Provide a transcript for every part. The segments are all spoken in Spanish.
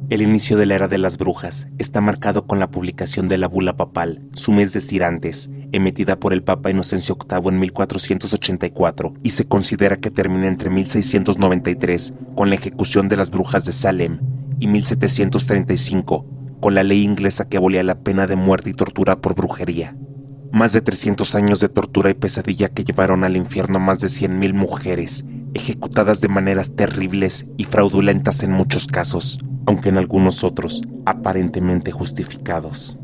El inicio de la era de las brujas está marcado con la publicación de la bula papal Sumes Decirantes, emitida por el Papa Inocencio VIII en 1484, y se considera que termina entre 1693 con la ejecución de las brujas de Salem y 1735 con la ley inglesa que abolía la pena de muerte y tortura por brujería. Más de 300 años de tortura y pesadilla que llevaron al infierno a más de 100.000 mujeres, ejecutadas de maneras terribles y fraudulentas en muchos casos, aunque en algunos otros aparentemente justificados.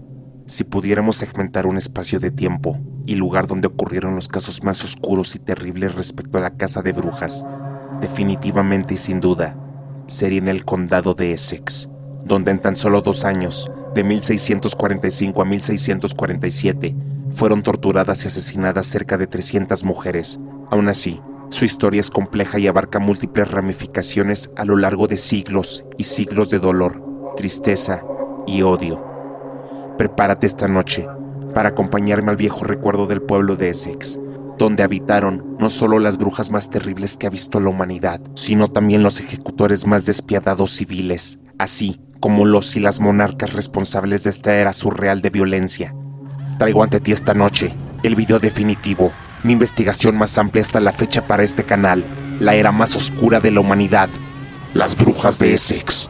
Si pudiéramos segmentar un espacio de tiempo y lugar donde ocurrieron los casos más oscuros y terribles respecto a la casa de brujas, definitivamente y sin duda, sería en el condado de Essex, donde en tan solo 2 años, de 1645 a 1647, fueron torturadas y asesinadas cerca de 300 mujeres. Aún así, su historia es compleja y abarca múltiples ramificaciones a lo largo de siglos y siglos de dolor, tristeza y odio. Prepárate esta noche para acompañarme al viejo recuerdo del pueblo de Essex, donde habitaron no solo las brujas más terribles que ha visto la humanidad, sino también los ejecutores más despiadados civiles, así como los y las monarcas responsables de esta era surreal de violencia. Traigo ante ti esta noche el video definitivo, mi investigación más amplia hasta la fecha para este canal, la era más oscura de la humanidad, las brujas de Essex.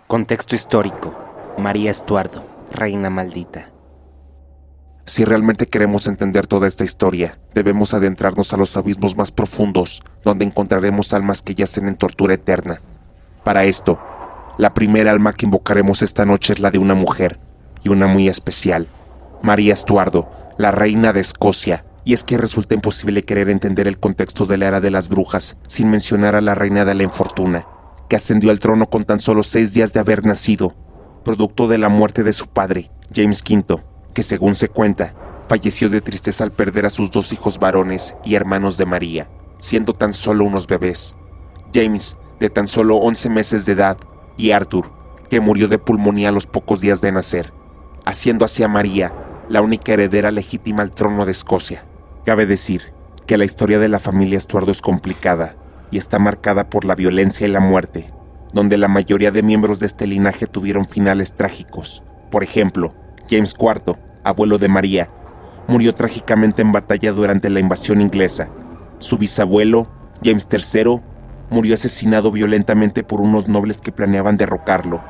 Contexto histórico. María Estuardo, reina maldita. Si realmente queremos entender toda esta historia, debemos adentrarnos a los abismos más profundos, donde encontraremos almas que yacen en tortura eterna. Para esto, la primera alma que invocaremos esta noche es la de una mujer, y una muy especial, María Estuardo, la reina de Escocia. Y es que resulta imposible querer entender el contexto de la era de las brujas sin mencionar a la reina de la infortuna, que ascendió al trono con tan solo 6 días de haber nacido, producto de la muerte de su padre, James V, que según se cuenta, falleció de tristeza al perder a sus 2 hijos varones y hermanos de María, siendo tan solo unos bebés. James, de tan solo 11 meses de edad, y Arthur, que murió de pulmonía a los pocos días de nacer, haciendo así a María la única heredera legítima al trono de Escocia. Cabe decir que la historia de la familia Estuardo es complicada y está marcada por la violencia y la muerte, donde la mayoría de miembros de este linaje tuvieron finales trágicos. Por ejemplo, James IV, abuelo de María, murió trágicamente en batalla durante la invasión inglesa. Su bisabuelo, James III, murió asesinado violentamente por unos nobles que planeaban derrocarlo.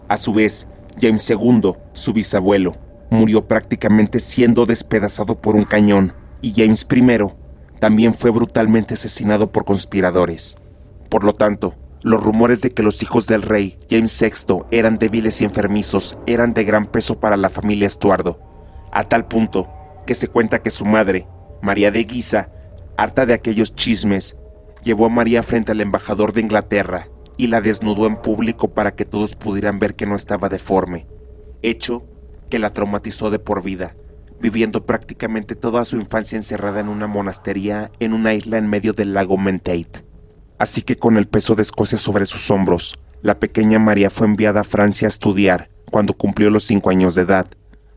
A su vez, James II, su bisabuelo, murió prácticamente siendo despedazado por un cañón, y James I también fue brutalmente asesinado por conspiradores. Por lo tanto, los rumores de que los hijos del rey, James VI, eran débiles y enfermizos eran de gran peso para la familia Estuardo, a tal punto que se cuenta que su madre, María de Guisa, harta de aquellos chismes, llevó a María frente al embajador de Inglaterra y la desnudó en público para que todos pudieran ver que no estaba deforme, hecho que la traumatizó de por vida, viviendo prácticamente toda su infancia encerrada en una monastería en una isla en medio del lago Menteith. Así que con el peso de Escocia sobre sus hombros, la pequeña María fue enviada a Francia a estudiar cuando cumplió los 5 años de edad,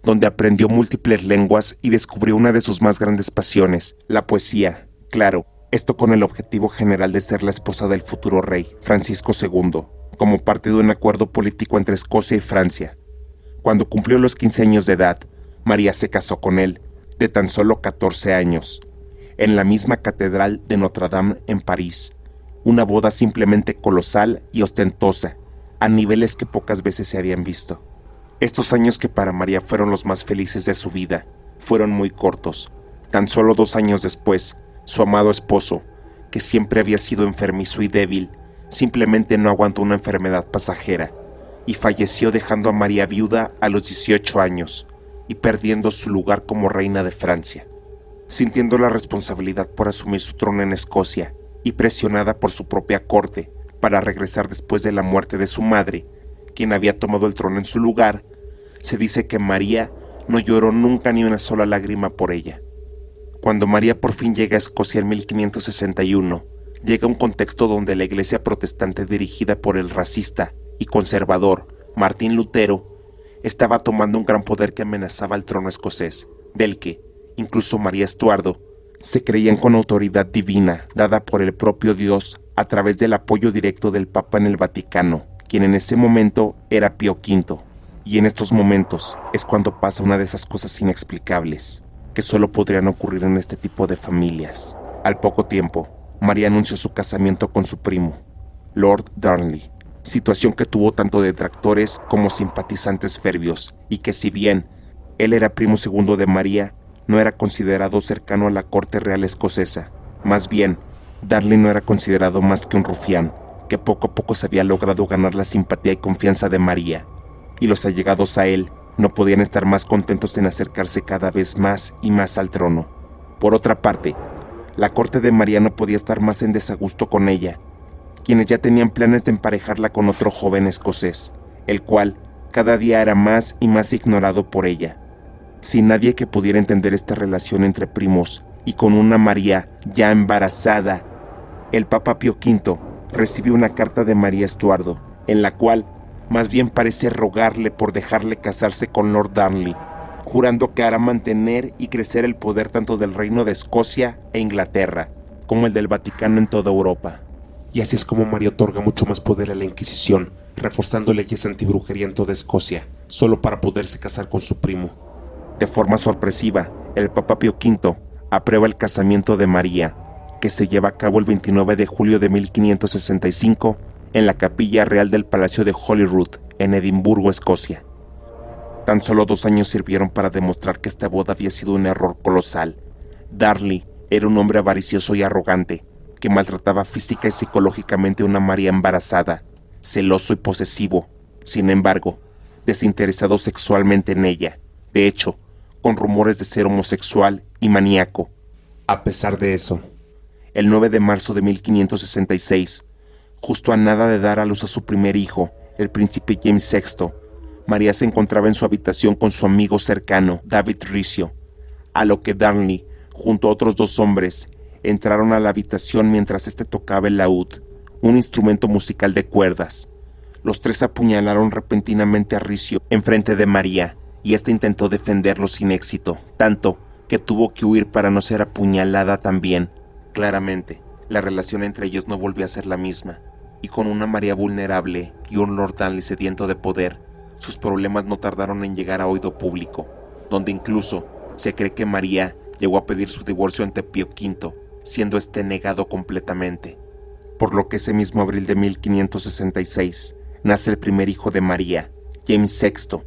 donde aprendió múltiples lenguas y descubrió una de sus más grandes pasiones, la poesía. Claro, esto con el objetivo general de ser la esposa del futuro rey, Francisco II, como parte de un acuerdo político entre Escocia y Francia. Cuando cumplió los 15 años de edad, María se casó con él, de tan solo 14 años, en la misma catedral de Notre Dame en París. Una boda simplemente colosal y ostentosa, a niveles que pocas veces se habían visto. Estos años que para María fueron los más felices de su vida, fueron muy cortos. Tan solo 2 años después, su amado esposo, que siempre había sido enfermizo y débil, simplemente no aguantó una enfermedad pasajera, y falleció dejando a María viuda a los 18 años, y perdiendo su lugar como reina de Francia. Sintiendo la responsabilidad por asumir su trono en Escocia, y presionada por su propia corte para regresar después de la muerte de su madre, quien había tomado el trono en su lugar, se dice que María no lloró nunca ni una sola lágrima por ella. Cuando María por fin llega a Escocia en 1561, llega a un contexto donde la iglesia protestante dirigida por el racista y conservador Martín Lutero, estaba tomando un gran poder que amenazaba al trono escocés, del que, incluso María Estuardo, se creían con autoridad divina dada por el propio Dios a través del apoyo directo del Papa en el Vaticano, quien en ese momento era Pío V. Y en estos momentos es cuando pasa una de esas cosas inexplicables que solo podrían ocurrir en este tipo de familias. Al poco tiempo, María anunció su casamiento con su primo, Lord Darnley, situación que tuvo tanto detractores como simpatizantes férvios, y que si bien él era primo segundo de María, no era considerado cercano a la corte real escocesa. Más bien, Darnley no era considerado más que un rufián, que poco a poco se había logrado ganar la simpatía y confianza de María, y los allegados a él no podían estar más contentos en acercarse cada vez más y más al trono. Por otra parte, la corte de María no podía estar más en desagusto con ella, quienes ya tenían planes de emparejarla con otro joven escocés, el cual cada día era más y más ignorado por ella. Sin nadie que pudiera entender esta relación entre primos y con una María ya embarazada, el Papa Pío V recibió una carta de María Estuardo, en la cual más bien parece rogarle por dejarle casarse con Lord Darnley, jurando que hará mantener y crecer el poder tanto del Reino de Escocia e Inglaterra, como el del Vaticano en toda Europa. Y así es como María otorga mucho más poder a la Inquisición, reforzando leyes antibrujería en toda Escocia, solo para poderse casar con su primo. De forma sorpresiva, el Papa Pío V aprueba el casamiento de María, que se lleva a cabo el 29 de julio de 1565 en la capilla real del Palacio de Holyrood, en Edimburgo, Escocia. Tan solo 2 años sirvieron para demostrar que esta boda había sido un error colosal. Darnley era un hombre avaricioso y arrogante, que maltrataba física y psicológicamente a una María embarazada, celoso y posesivo, sin embargo, desinteresado sexualmente en ella, de hecho, con rumores de ser homosexual y maníaco. A pesar de eso, el 9 de marzo de 1566, justo a nada de dar a luz a su primer hijo, el príncipe James VI, María se encontraba en su habitación con su amigo cercano, David Rizzio, a lo que Darnley, junto a otros 2 hombres, entraron a la habitación mientras éste tocaba el laúd, un instrumento musical de cuerdas. Los 3 apuñalaron repentinamente a Rizzio enfrente de María, y ésta intentó defenderlo sin éxito, tanto que tuvo que huir para no ser apuñalada también. Claramente, la relación entre ellos no volvió a ser la misma, y con una María vulnerable y un Lord Darnley sediento de poder, sus problemas no tardaron en llegar a oído público, donde incluso se cree que María llegó a pedir su divorcio ante Pío V, siendo este negado completamente. Por lo que ese mismo abril de 1566 nace el primer hijo de María, James VI,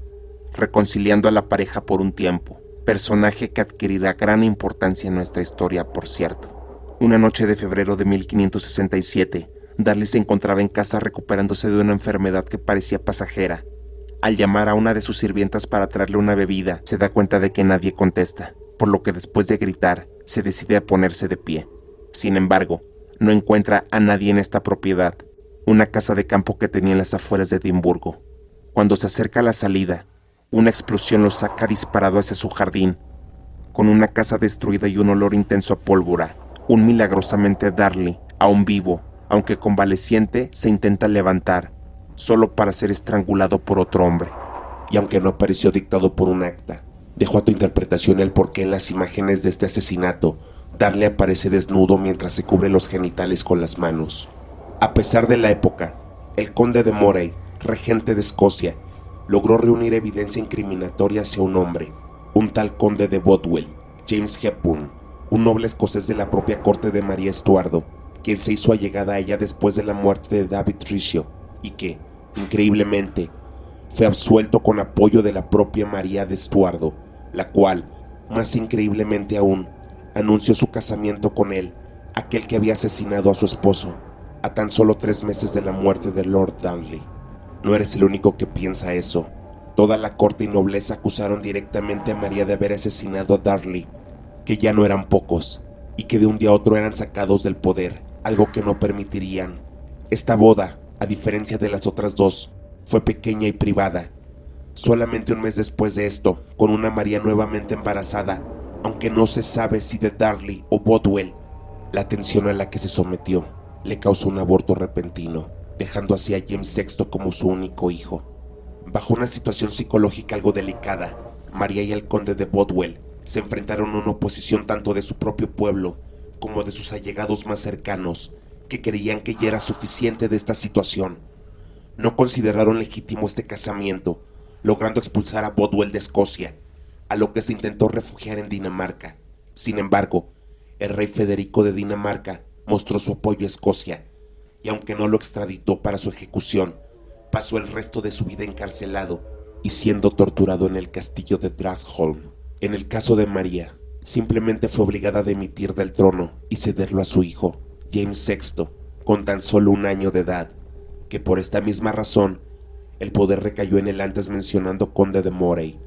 reconciliando a la pareja por un tiempo, personaje que adquirirá gran importancia en nuestra historia, por cierto. Una noche de febrero de 1567, Darnley se encontraba en casa recuperándose de una enfermedad que parecía pasajera. Al llamar a una de sus sirvientas para traerle una bebida, se da cuenta de que nadie contesta, por lo que después de gritar, se decide a ponerse de pie. Sin embargo, no encuentra a nadie en esta propiedad, una casa de campo que tenía en las afueras de Edimburgo. Cuando se acerca a la salida, una explosión lo saca disparado hacia su jardín. Con una casa destruida y un olor intenso a pólvora, un milagrosamente Darnley, aún vivo, aunque convaleciente, se intenta levantar, solo para ser estrangulado por otro hombre. Y aunque no apareció dictado por un acta, dejo a tu interpretación el porqué en las imágenes de este asesinato, Darnley aparece desnudo mientras se cubre los genitales con las manos. A pesar de la época, el conde de Moray, regente de Escocia, logró reunir evidencia incriminatoria hacia un hombre, un tal conde de Bothwell, James Hepburn, un noble escocés de la propia corte de María Estuardo, quien se hizo allegada a ella después de la muerte de David Rizzio, y que, increíblemente, fue absuelto con apoyo de la propia María de Estuardo, la cual, más increíblemente aún, anunció su casamiento con él, aquel que había asesinado a su esposo, a tan solo 3 meses de la muerte de Lord Darnley. No eres el único que piensa eso. Toda la corte y nobleza acusaron directamente a María de haber asesinado a Darnley, que ya no eran pocos, y que de un día a otro eran sacados del poder, algo que no permitirían. Esta boda, a diferencia de las otras 2, fue pequeña y privada. Solamente un mes después de esto, con una María nuevamente embarazada, aunque no se sabe si de Darnley o Bothwell, la tensión a la que se sometió le causó un aborto repentino, dejando así a James VI como su único hijo. Bajo una situación psicológica algo delicada, María y el conde de Bothwell se enfrentaron a una oposición tanto de su propio pueblo como de sus allegados más cercanos, que creían que ya era suficiente de esta situación. No consideraron legítimo este casamiento, logrando expulsar a Bothwell de Escocia, a lo que se intentó refugiar en Dinamarca. Sin embargo, el rey Federico de Dinamarca mostró su apoyo a Escocia, y aunque no lo extraditó para su ejecución, pasó el resto de su vida encarcelado y siendo torturado en el castillo de Drasholm. En el caso de María, simplemente fue obligada a dimitir del trono y cederlo a su hijo, James VI, con tan solo 1 año de edad, que por esta misma razón, el poder recayó en el antes mencionado conde de Moray,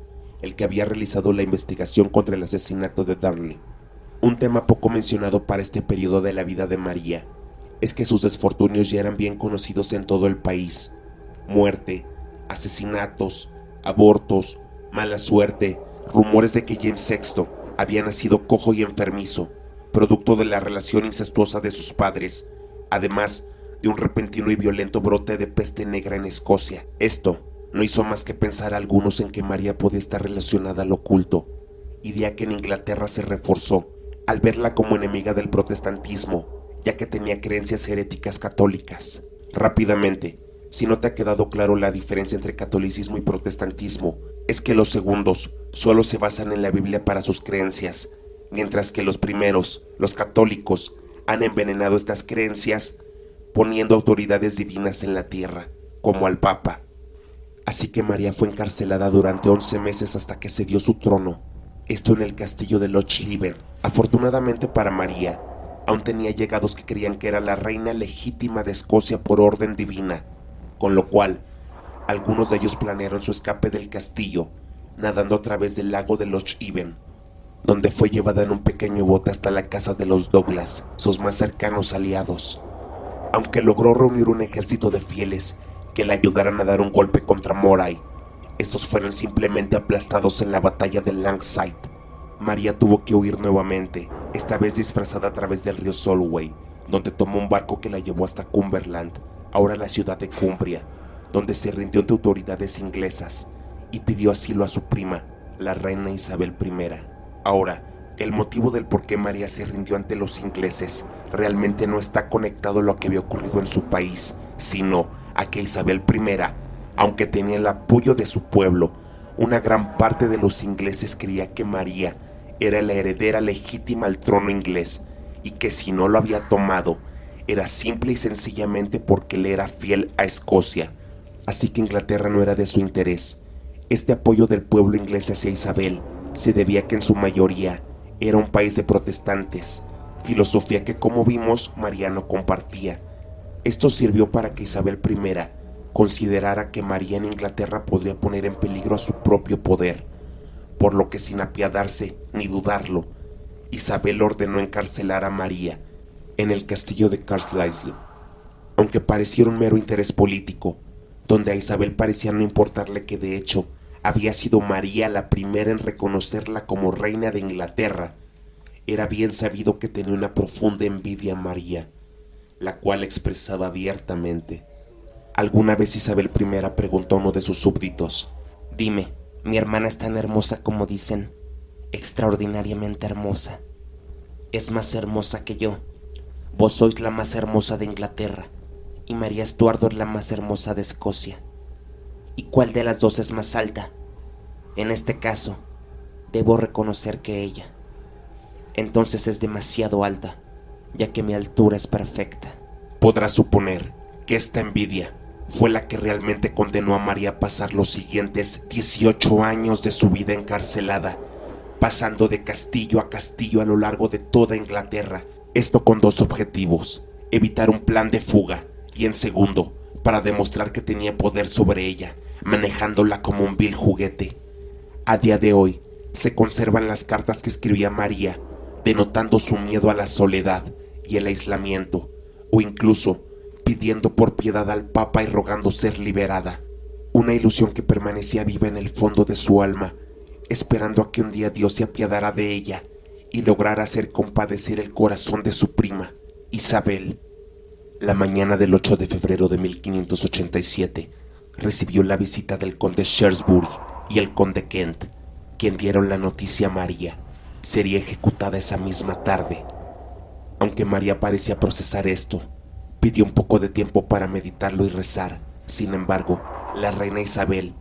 el que había realizado la investigación contra el asesinato de Darnley. Un tema poco mencionado para este periodo de la vida de María es que sus desfortunios ya eran bien conocidos en todo el país. Muerte, asesinatos, abortos, mala suerte, rumores de que James VI había nacido cojo y enfermizo, producto de la relación incestuosa de sus padres, además de un repentino y violento brote de peste negra en Escocia. Esto no hizo más que pensar a algunos en que María podía estar relacionada al oculto, idea que en Inglaterra se reforzó al verla como enemiga del protestantismo, ya que tenía creencias heréticas católicas. Rápidamente, si no te ha quedado claro la diferencia entre catolicismo y protestantismo, es que los segundos solo se basan en la Biblia para sus creencias, mientras que los primeros, los católicos, han envenenado estas creencias poniendo autoridades divinas en la tierra, como al Papa. Así que María fue encarcelada durante 11 meses hasta que cedió su trono, esto en el castillo de Lochleven. Afortunadamente para María, aún tenía allegados que creían que era la reina legítima de Escocia por orden divina, con lo cual algunos de ellos planearon su escape del castillo, nadando a través del lago de Lochleven, donde fue llevada en un pequeño bote hasta la casa de los Douglas, sus más cercanos aliados. Aunque logró reunir un ejército de fieles que le ayudaran a dar un golpe contra Moray, estos fueron simplemente aplastados en la batalla de Langside. María tuvo que huir nuevamente, esta vez disfrazada a través del río Solway, donde tomó un barco que la llevó hasta Cumberland, ahora la ciudad de Cumbria, donde se rindió ante autoridades inglesas y pidió asilo a su prima, la reina Isabel I. Ahora, el motivo del por qué María se rindió ante los ingleses realmente no está conectado a lo que había ocurrido en su país, sino a que Isabel I, aunque tenía el apoyo de su pueblo, una gran parte de los ingleses creía que María era la heredera legítima al trono inglés y que si no lo había tomado era simple y sencillamente porque le era fiel a Escocia. Así que Inglaterra no era de su interés. Este apoyo del pueblo inglés hacia Isabel se debía a que en su mayoría era un país de protestantes, filosofía que, como vimos, María no compartía. Esto sirvió para que Isabel I considerara que María en Inglaterra podría poner en peligro a su propio poder, por lo que sin apiadarse ni dudarlo, Isabel ordenó encarcelar a María en el castillo de Carlisle. Aunque pareciera un mero interés político, donde a Isabel parecía no importarle que de hecho había sido María la primera en reconocerla como reina de Inglaterra, era bien sabido que tenía una profunda envidia a María, la cual expresaba abiertamente. Alguna vez Isabel I preguntó a uno de sus súbditos: Dime, ¿mi hermana es tan hermosa como dicen? Extraordinariamente hermosa. Es más hermosa que yo. Vos sois la más hermosa de Inglaterra y María Estuardo es la más hermosa de Escocia. ¿Y cuál de las dos es más alta? En este caso, debo reconocer que ella. Entonces es demasiado alta, ya que mi altura es perfecta. Podrás suponer que esta envidia fue la que realmente condenó a María a pasar los siguientes 18 años de su vida encarcelada, pasando de castillo a castillo a lo largo de toda Inglaterra. Esto con dos objetivos: evitar un plan de fuga y, en segundo, para demostrar que tenía poder sobre ella, manejándola como un vil juguete. A día de hoy se conservan las cartas que escribía María, denotando su miedo a la soledad y el aislamiento, o incluso pidiendo por piedad al Papa y rogando ser liberada. Una ilusión que permanecía viva en el fondo de su alma, esperando a que un día Dios se apiadara de ella y lograra hacer compadecer el corazón de su prima, Isabel. La mañana del 8 de febrero de 1587, recibió la visita del conde Shrewsbury y el conde Kent, quien dieron la noticia a María. Sería ejecutada esa misma tarde. Aunque María parecía procesar esto, pidió un poco de tiempo para meditarlo y rezar. Sin embargo, la reina Isabel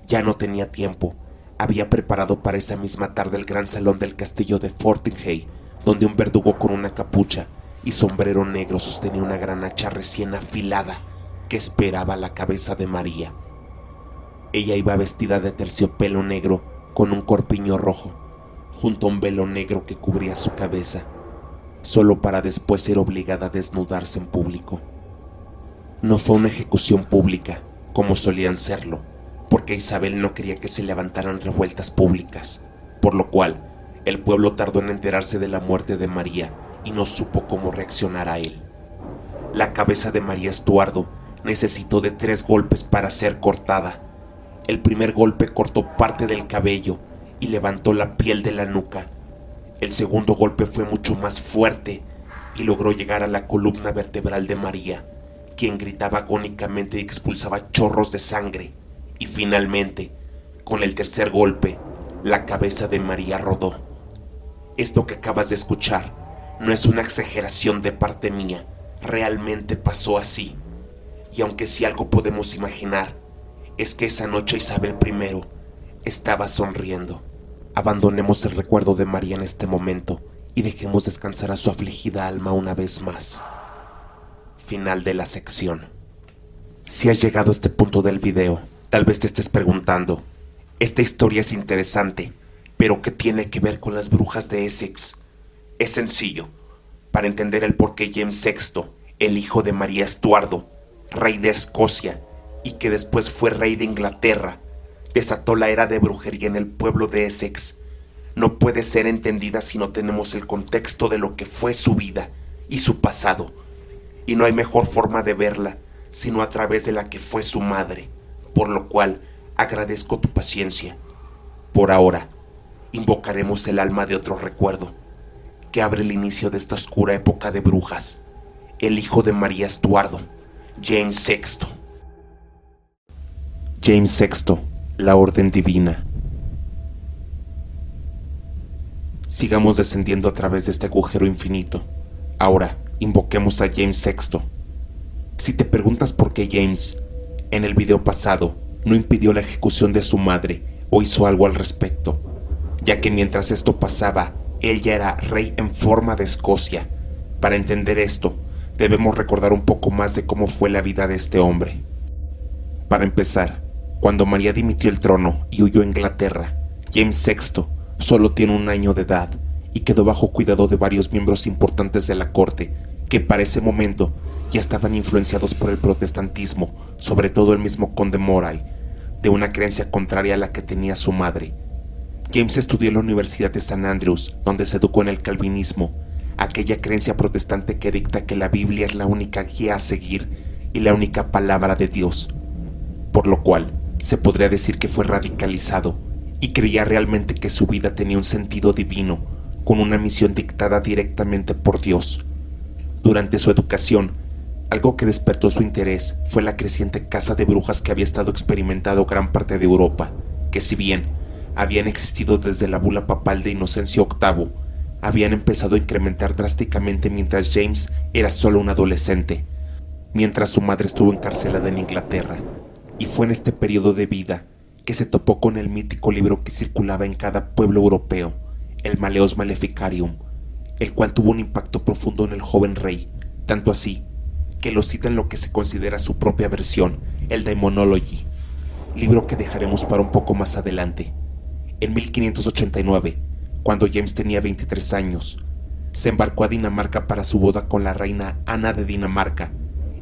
ya no tenía tiempo. Había preparado para esa misma tarde el gran salón del castillo de Fotheringhay, donde un verdugo con una capucha y sombrero negro sostenía una gran hacha recién afilada que esperaba la cabeza de María. Ella iba vestida de terciopelo negro con un corpiño rojo, junto a un velo negro que cubría su cabeza, solo para después ser obligada a desnudarse en público. No fue una ejecución pública, como solían serlo, porque Isabel no quería que se levantaran revueltas públicas, por lo cual el pueblo tardó en enterarse de la muerte de María y no supo cómo reaccionar a él. La cabeza de María Estuardo necesitó de 3 golpes para ser cortada. El primer golpe cortó parte del cabello y levantó la piel de la nuca. El segundo golpe fue mucho más fuerte y logró llegar a la columna vertebral de María, quien gritaba agónicamente y expulsaba chorros de sangre. Y finalmente, con el tercer golpe, la cabeza de María rodó. Esto que acabas de escuchar no es una exageración de parte mía, realmente pasó así. Y aunque si algo podemos imaginar, es que esa noche Isabel I estaba sonriendo. Abandonemos el recuerdo de María en este momento y dejemos descansar a su afligida alma una vez más. Final de la sección. Si has llegado a este punto del video, tal vez te estés preguntando, esta historia es interesante, pero ¿qué tiene que ver con las brujas de Essex? Es sencillo. Para entender el por qué James VI, el hijo de María Estuardo, rey de Escocia, y que después fue rey de Inglaterra, desató la era de brujería en el pueblo de Essex, no puede ser entendida si no tenemos el contexto de lo que fue su vida y su pasado, y no hay mejor forma de verla sino a través de la que fue su madre, por lo cual agradezco tu paciencia. Por ahora, invocaremos el alma de otro recuerdo, que abre el inicio de esta oscura época de brujas, el hijo de María Estuardo, James VI. James VI, la Orden Divina. Sigamos descendiendo a través de este agujero infinito. Ahora, invoquemos a James VI. Si te preguntas por qué James, en el video pasado, no impidió la ejecución de su madre o hizo algo al respecto, ya que mientras esto pasaba, él ya era rey en forma de Escocia. Para entender esto, debemos recordar un poco más de cómo fue la vida de este hombre. Para empezar, cuando María dimitió el trono y huyó a Inglaterra, James VI solo tiene 1 año de edad y quedó bajo cuidado de varios miembros importantes de la corte, que para ese momento ya estaban influenciados por el protestantismo, sobre todo el mismo conde Moray, de una creencia contraria a la que tenía su madre. James estudió en la Universidad de St. Andrews, donde se educó en el calvinismo, aquella creencia protestante que dicta que la Biblia es la única guía a seguir y la única palabra de Dios, por lo cual se podría decir que fue radicalizado y creía realmente que su vida tenía un sentido divino, con una misión dictada directamente por Dios. Durante su educación, algo que despertó su interés fue la creciente caza de brujas que había estado experimentando gran parte de Europa, que si bien habían existido desde la bula papal de Inocencio VIII, habían empezado a incrementar drásticamente mientras James era solo un adolescente, mientras su madre estuvo encarcelada en Inglaterra. Y fue en este periodo de vida que se topó con el mítico libro que circulaba en cada pueblo europeo, el Malleus Maleficarium, el cual tuvo un impacto profundo en el joven rey, tanto así que lo cita en lo que se considera su propia versión, el Daemonology, libro que dejaremos para un poco más adelante. En 1589, cuando James tenía 23 años, se embarcó a Dinamarca para su boda con la reina Ana de Dinamarca.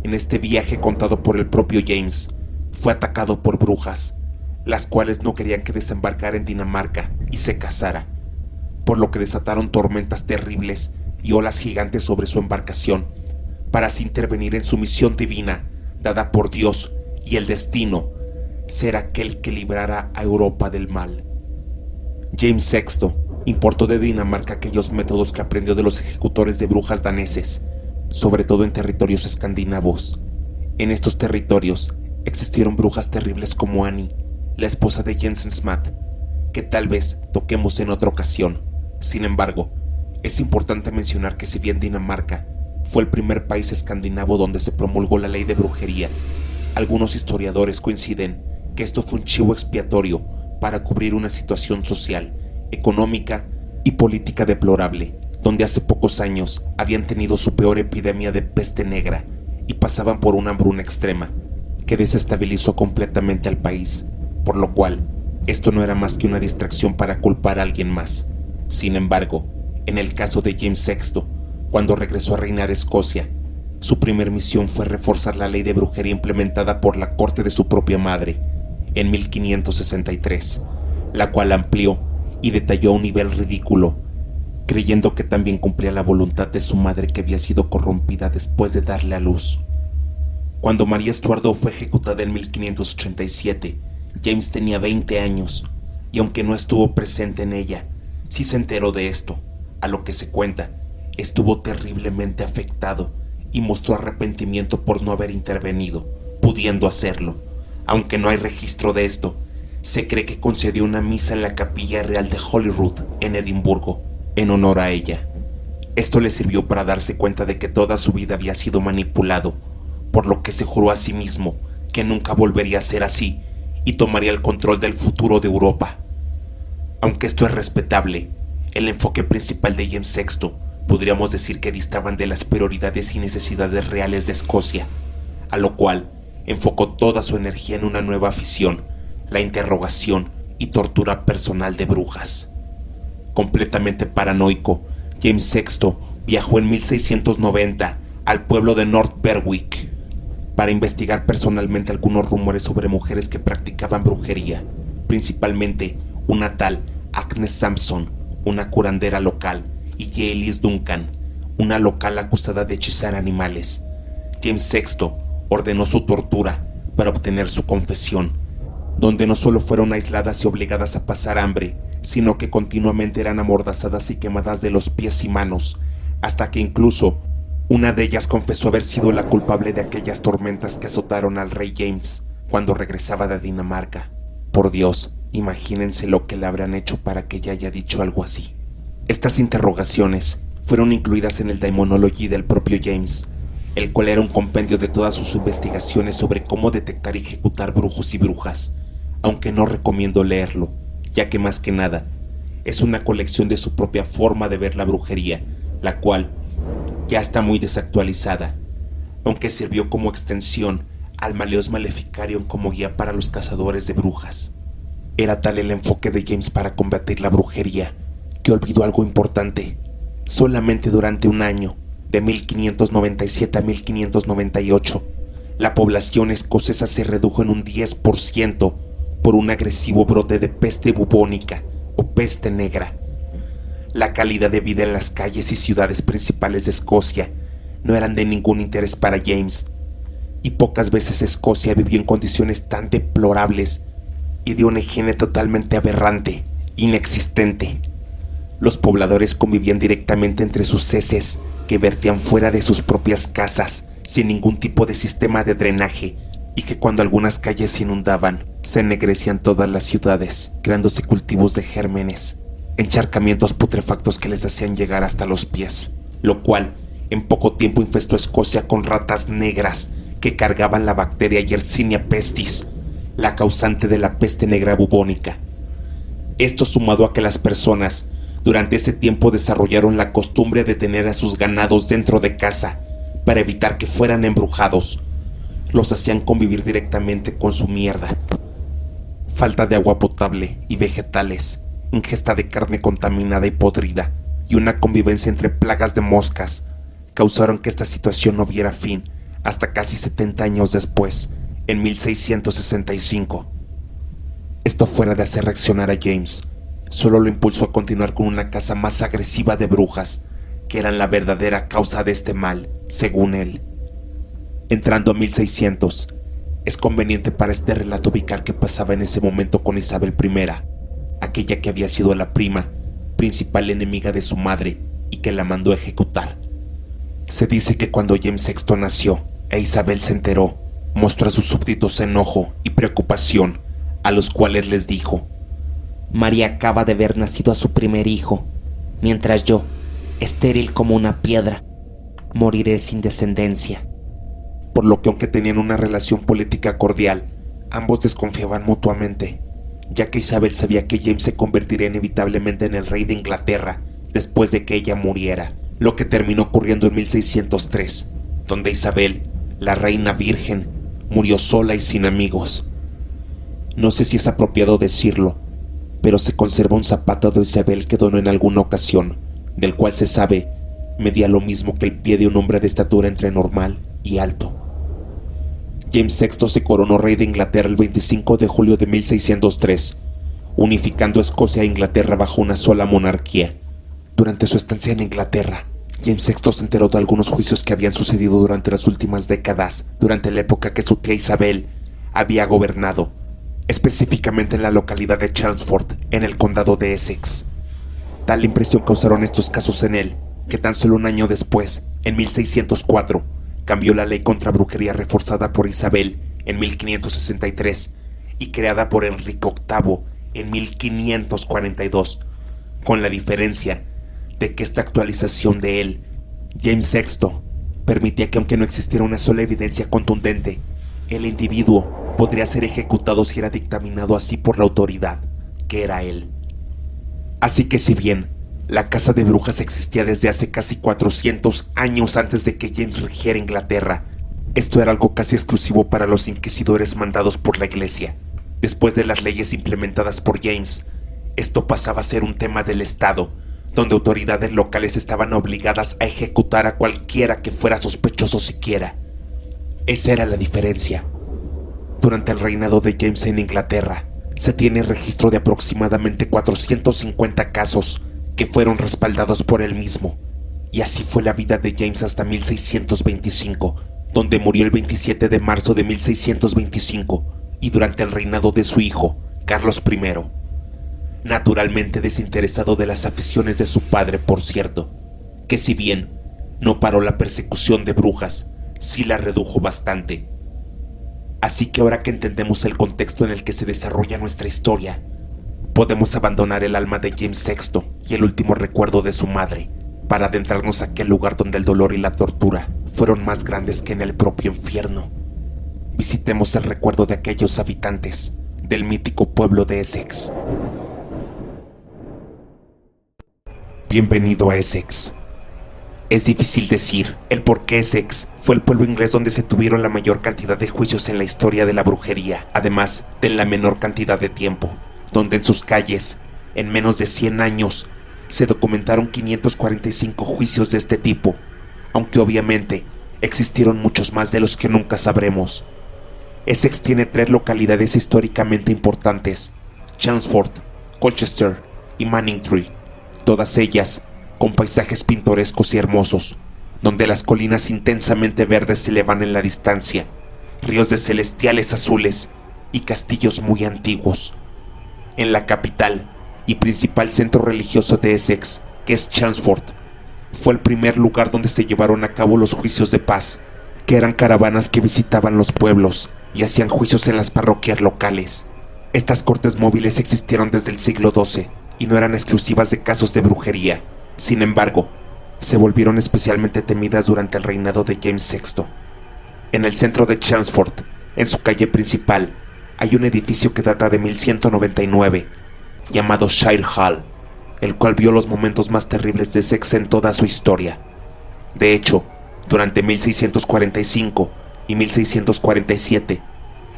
En este viaje contado por el propio James, fue atacado por brujas, las cuales no querían que desembarcara en Dinamarca y se casara, por lo que desataron tormentas terribles y olas gigantes sobre su embarcación, para así intervenir en su misión divina, dada por Dios, y el destino, ser aquel que librara a Europa del mal. James VI importó de Dinamarca aquellos métodos que aprendió de los ejecutores de brujas daneses, sobre todo en territorios escandinavos. En estos territorios, existieron brujas terribles como Annie, la esposa de Jensen Smath, que tal vez toquemos en otra ocasión. Sin embargo, es importante mencionar que si bien Dinamarca fue el primer país escandinavo donde se promulgó la ley de brujería, algunos historiadores coinciden que esto fue un chivo expiatorio para cubrir una situación social, económica y política deplorable, donde hace pocos años habían tenido su peor epidemia de peste negra y pasaban por una hambruna extrema que desestabilizó completamente al país, por lo cual esto no era más que una distracción para culpar a alguien más. Sin embargo, en el caso de James VI, cuando regresó a reinar Escocia, su primer misión fue reforzar la ley de brujería implementada por la corte de su propia madre en 1563, la cual amplió y detalló a un nivel ridículo, creyendo que también cumplía la voluntad de su madre que había sido corrompida después de darle a luz. Cuando María Estuardo fue ejecutada en 1587, James tenía 20 años, y aunque no estuvo presente en ella, sí se enteró de esto. A lo que se cuenta, estuvo terriblemente afectado y mostró arrepentimiento por no haber intervenido, pudiendo hacerlo. Aunque no hay registro de esto, se cree que concedió una misa en la capilla real de Holyrood, en Edimburgo, en honor a ella. Esto le sirvió para darse cuenta de que toda su vida había sido manipulado, por lo que se juró a sí mismo que nunca volvería a ser así y tomaría el control del futuro de Europa. Aunque esto es respetable, el enfoque principal de James VI podríamos decir que distaban de las prioridades y necesidades reales de Escocia, a lo cual enfocó toda su energía en una nueva afición, la interrogación y tortura personal de brujas. Completamente paranoico, James VI viajó en 1690 al pueblo de North Berwick para investigar personalmente algunos rumores sobre mujeres que practicaban brujería, principalmente una tal Agnes Sampson, una curandera local, y Elise Duncan, una local acusada de hechizar animales. James VI ordenó su tortura para obtener su confesión, donde no solo fueron aisladas y obligadas a pasar hambre, sino que continuamente eran amordazadas y quemadas de los pies y manos, hasta que incluso una de ellas confesó haber sido la culpable de aquellas tormentas que azotaron al rey James cuando regresaba de Dinamarca. Por Dios, imagínense lo que le habrán hecho para que ella haya dicho algo así. Estas interrogaciones fueron incluidas en el Daemonology del propio James, el cual era un compendio de todas sus investigaciones sobre cómo detectar y ejecutar brujos y brujas, aunque no recomiendo leerlo, ya que más que nada es una colección de su propia forma de ver la brujería, la cual ya está muy desactualizada, aunque sirvió como extensión al Maleus Maleficarium como guía para los cazadores de brujas. Era tal el enfoque de James para combatir la brujería, que olvidó algo importante. Solamente durante un año, de 1597 a 1598, la población escocesa se redujo en un 10% por un agresivo brote de peste bubónica o peste negra. La calidad de vida en las calles y ciudades principales de Escocia no eran de ningún interés para James, y pocas veces Escocia vivió en condiciones tan deplorables y de una higiene totalmente aberrante, inexistente. Los pobladores convivían directamente entre sus heces que vertían fuera de sus propias casas sin ningún tipo de sistema de drenaje, y que cuando algunas calles se inundaban, se ennegrecían todas las ciudades, creándose cultivos de gérmenes, encharcamientos putrefactos que les hacían llegar hasta los pies, lo cual en poco tiempo infestó Escocia con ratas negras que cargaban la bacteria Yersinia pestis, la causante de la peste negra bubónica. Esto sumado a que las personas durante ese tiempo desarrollaron la costumbre de tener a sus ganados dentro de casa para evitar que fueran embrujados, los hacían convivir directamente con su mierda. Falta de agua potable y vegetales, ingesta de carne contaminada y podrida, y una convivencia entre plagas de moscas causaron que esta situación no viera fin hasta casi 70 años después, en 1665. Esto fuera de hacer reaccionar a James, solo lo impulsó a continuar con una caza más agresiva de brujas, que eran la verdadera causa de este mal, según él. Entrando a 1600, es conveniente para este relato ubicar qué pasaba en ese momento con Isabel I, aquella que había sido la prima, principal enemiga de su madre y que la mandó a ejecutar. Se dice que cuando James VI nació e Isabel se enteró, mostró a sus súbditos enojo y preocupación, a los cuales les dijo: María acaba de ver nacido a su primer hijo, mientras yo, estéril como una piedra, moriré sin descendencia. Por lo que, aunque tenían una relación política cordial, ambos desconfiaban mutuamente, ya que Isabel sabía que James se convertiría inevitablemente en el rey de Inglaterra después de que ella muriera, lo que terminó ocurriendo en 1603, donde Isabel, la reina virgen, murió sola y sin amigos. No sé si es apropiado decirlo, pero se conserva un zapato de Isabel que donó en alguna ocasión, del cual se sabe medía lo mismo que el pie de un hombre de estatura entre normal y alto. James VI se coronó rey de Inglaterra el 25 de julio de 1603, unificando Escocia e Inglaterra bajo una sola monarquía. Durante su estancia en Inglaterra, James VI se enteró de algunos juicios que habían sucedido durante las últimas décadas, durante la época que su tía Isabel había gobernado, específicamente en la localidad de Chelmsford, en el condado de Essex. Tal impresión causaron estos casos en él, que tan solo un año después, en 1604, cambió la ley contra brujería reforzada por Isabel en 1563 y creada por Enrique VIII en 1542, con la diferencia de que esta actualización de él, James VI, permitía que, aunque no existiera una sola evidencia contundente, el individuo podría ser ejecutado si era dictaminado así por la autoridad, que era él. Así que, si bien la casa de brujas existía desde hace casi 400 años antes de que James rigiera Inglaterra, esto era algo casi exclusivo para los inquisidores mandados por la iglesia. Después de las leyes implementadas por James, esto pasaba a ser un tema del Estado, donde autoridades locales estaban obligadas a ejecutar a cualquiera que fuera sospechoso siquiera. Esa era la diferencia. Durante el reinado de James en Inglaterra, se tiene registro de aproximadamente 450 casos que fueron respaldados por él mismo, y así fue la vida de James hasta 1625, donde murió el 27 de marzo de 1625, y durante el reinado de su hijo, Carlos I, naturalmente desinteresado de las aficiones de su padre, por cierto, que si bien no paró la persecución de brujas, sí la redujo bastante. Así que ahora que entendemos el contexto en el que se desarrolla nuestra historia, podemos abandonar el alma de James VI y el último recuerdo de su madre, para adentrarnos a aquel lugar donde el dolor y la tortura fueron más grandes que en el propio infierno. Visitemos el recuerdo de aquellos habitantes del mítico pueblo de Essex. Bienvenido a Essex. Es difícil decir el por qué Essex fue el pueblo inglés donde se tuvieron la mayor cantidad de juicios en la historia de la brujería, además de la menor cantidad de tiempo, donde en sus calles, en menos de 100 años, se documentaron 545 juicios de este tipo, aunque obviamente existieron muchos más de los que nunca sabremos. Essex tiene 3 localidades históricamente importantes: Chelmsford, Colchester y Manningtree, todas ellas con paisajes pintorescos y hermosos, donde las colinas intensamente verdes se elevan en la distancia, ríos de celestiales azules y castillos muy antiguos. En la capital y principal centro religioso de Essex, que es Chelmsford, fue el primer lugar donde se llevaron a cabo los juicios de paz, que eran caravanas que visitaban los pueblos y hacían juicios en las parroquias locales. Estas cortes móviles existieron desde el siglo XII y no eran exclusivas de casos de brujería. Sin embargo, se volvieron especialmente temidas durante el reinado de James VI. En el centro de Chelmsford, en su calle principal, hay un edificio que data de 1199, llamado Shire Hall, el cual vio los momentos más terribles de Essex en toda su historia. De hecho, durante 1645 y 1647,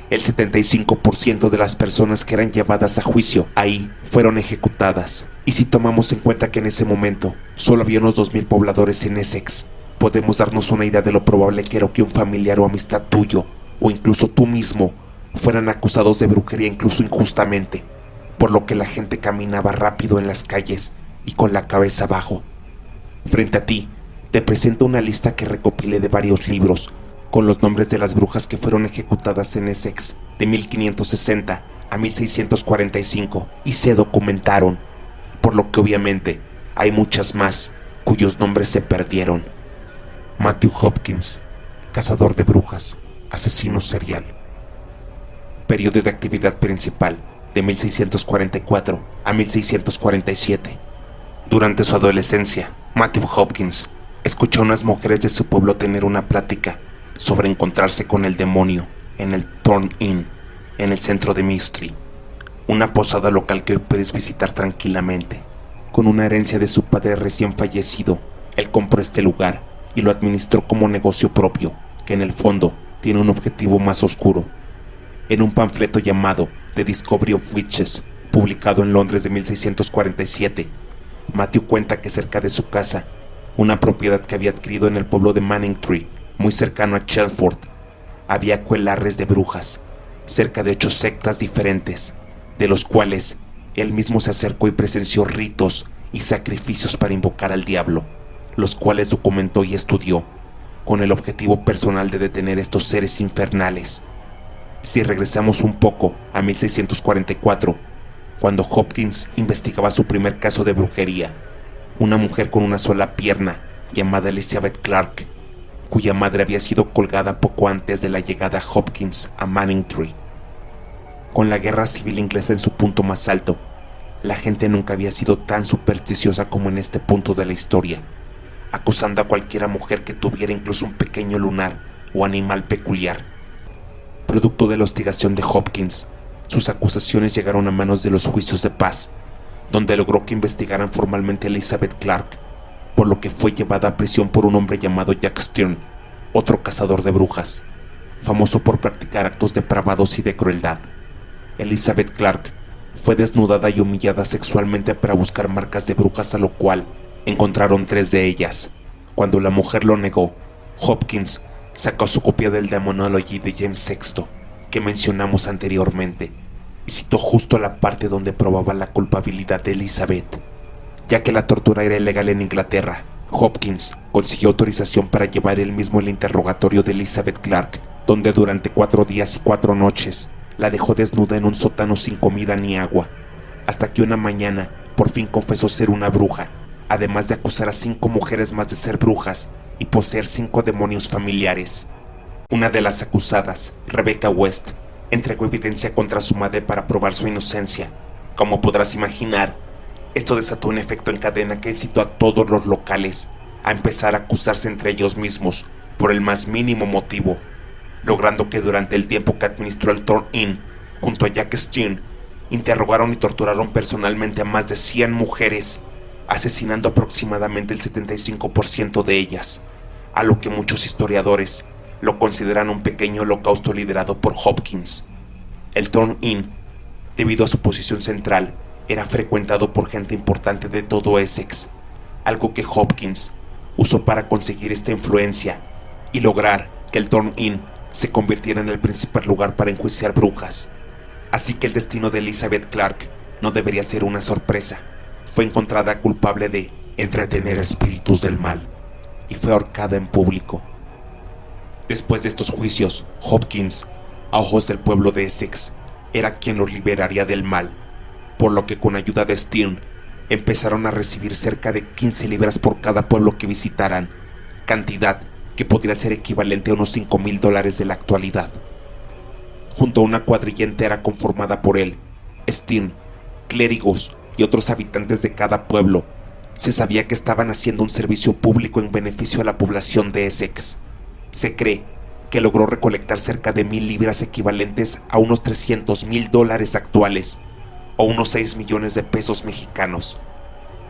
el 75% de las personas que eran llevadas a juicio ahí fueron ejecutadas. Y si tomamos en cuenta que en ese momento solo había unos 2000 pobladores en Essex, podemos darnos una idea de lo probable que era que un familiar o amistad tuyo, o incluso tú mismo, fueran acusados de brujería incluso injustamente, por lo que la gente caminaba rápido en las calles y con la cabeza abajo. Frente a ti, te presento una lista que recopilé de varios libros, con los nombres de las brujas que fueron ejecutadas en Essex de 1560 a 1645 y se documentaron, por lo que obviamente hay muchas más cuyos nombres se perdieron. Matthew Hopkins, cazador de brujas, asesino serial. Periodo de actividad principal, de 1644 a 1647. Durante su adolescencia, Matthew Hopkins escuchó a unas mujeres de su pueblo tener una plática sobre encontrarse con el demonio en el Thorn Inn, en el centro de Mystery, una posada local que hoy puedes visitar tranquilamente. Con una herencia de su padre recién fallecido, él compró este lugar y lo administró como negocio propio, que en el fondo tiene un objetivo más oscuro. En un panfleto llamado The Discovery of Witches, publicado en Londres de 1647, Matthew cuenta que cerca de su casa, una propiedad que había adquirido en el pueblo de Manningtree, muy cercano a Chelmsford, había aquelarres de brujas, cerca de 8 sectas diferentes, de los cuales él mismo se acercó y presenció ritos y sacrificios para invocar al diablo, los cuales documentó y estudió, con el objetivo personal de detener estos seres infernales. Si regresamos un poco a 1644, cuando Hopkins investigaba su primer caso de brujería, una mujer con una sola pierna, llamada Elizabeth Clark, cuya madre había sido colgada poco antes de la llegada de Hopkins a Manningtree. Con la guerra civil inglesa en su punto más alto, la gente nunca había sido tan supersticiosa como en este punto de la historia, acusando a cualquiera mujer que tuviera incluso un pequeño lunar o animal peculiar. Producto de la hostigación de Hopkins, sus acusaciones llegaron a manos de los juicios de paz, donde logró que investigaran formalmente a Elizabeth Clark, por lo que fue llevada a prisión por un hombre llamado Jack Stern, otro cazador de brujas, famoso por practicar actos depravados y de crueldad. Elizabeth Clark fue desnudada y humillada sexualmente para buscar marcas de brujas, a lo cual encontraron 3 de ellas. Cuando la mujer lo negó, Hopkins sacó su copia del Demonology de James VI, que mencionamos anteriormente, y citó justo la parte donde probaba la culpabilidad de Elizabeth. Ya que la tortura era ilegal en Inglaterra, Hopkins consiguió autorización para llevar él mismo el interrogatorio de Elizabeth Clark, donde durante 4 días y 4 noches la dejó desnuda en un sótano sin comida ni agua, hasta que una mañana por fin confesó ser una bruja, además de acusar a 5 mujeres más de ser brujas y poseer 5 demonios familiares. Una de las acusadas, Rebecca West, entregó evidencia contra su madre para probar su inocencia. Como podrás imaginar, esto desató un efecto en cadena que incitó a todos los locales a empezar a acusarse entre ellos mismos por el más mínimo motivo, logrando que durante el tiempo que administró el Thorn Inn, junto a Jack Stern, interrogaron y torturaron personalmente a más de 100 mujeres, asesinando aproximadamente el 75% de ellas, a lo que muchos historiadores lo consideran un pequeño holocausto liderado por Hopkins. El Thorn Inn, debido a su posición central, era frecuentado por gente importante de todo Essex, algo que Hopkins usó para conseguir esta influencia y lograr que el Thorn Inn se convirtiera en el principal lugar para enjuiciar brujas. Así que el destino de Elizabeth Clark no debería ser una sorpresa. Fue encontrada culpable de entretener espíritus del mal y fue ahorcada en público. Después de estos juicios, Hopkins, a ojos del pueblo de Essex, era quien los liberaría del mal, por lo que con ayuda de Stern empezaron a recibir cerca de 15 libras por cada pueblo que visitaran, cantidad que podría ser equivalente a unos $5,000 de la actualidad. Junto a una cuadrilla entera conformada por él, Stern, clérigos y otros habitantes de cada pueblo, se sabía que estaban haciendo un servicio público en beneficio a la población de Essex. Se cree que logró recolectar cerca de 1,000 libras equivalentes a unos $300,000 actuales, o unos 6 millones de pesos mexicanos,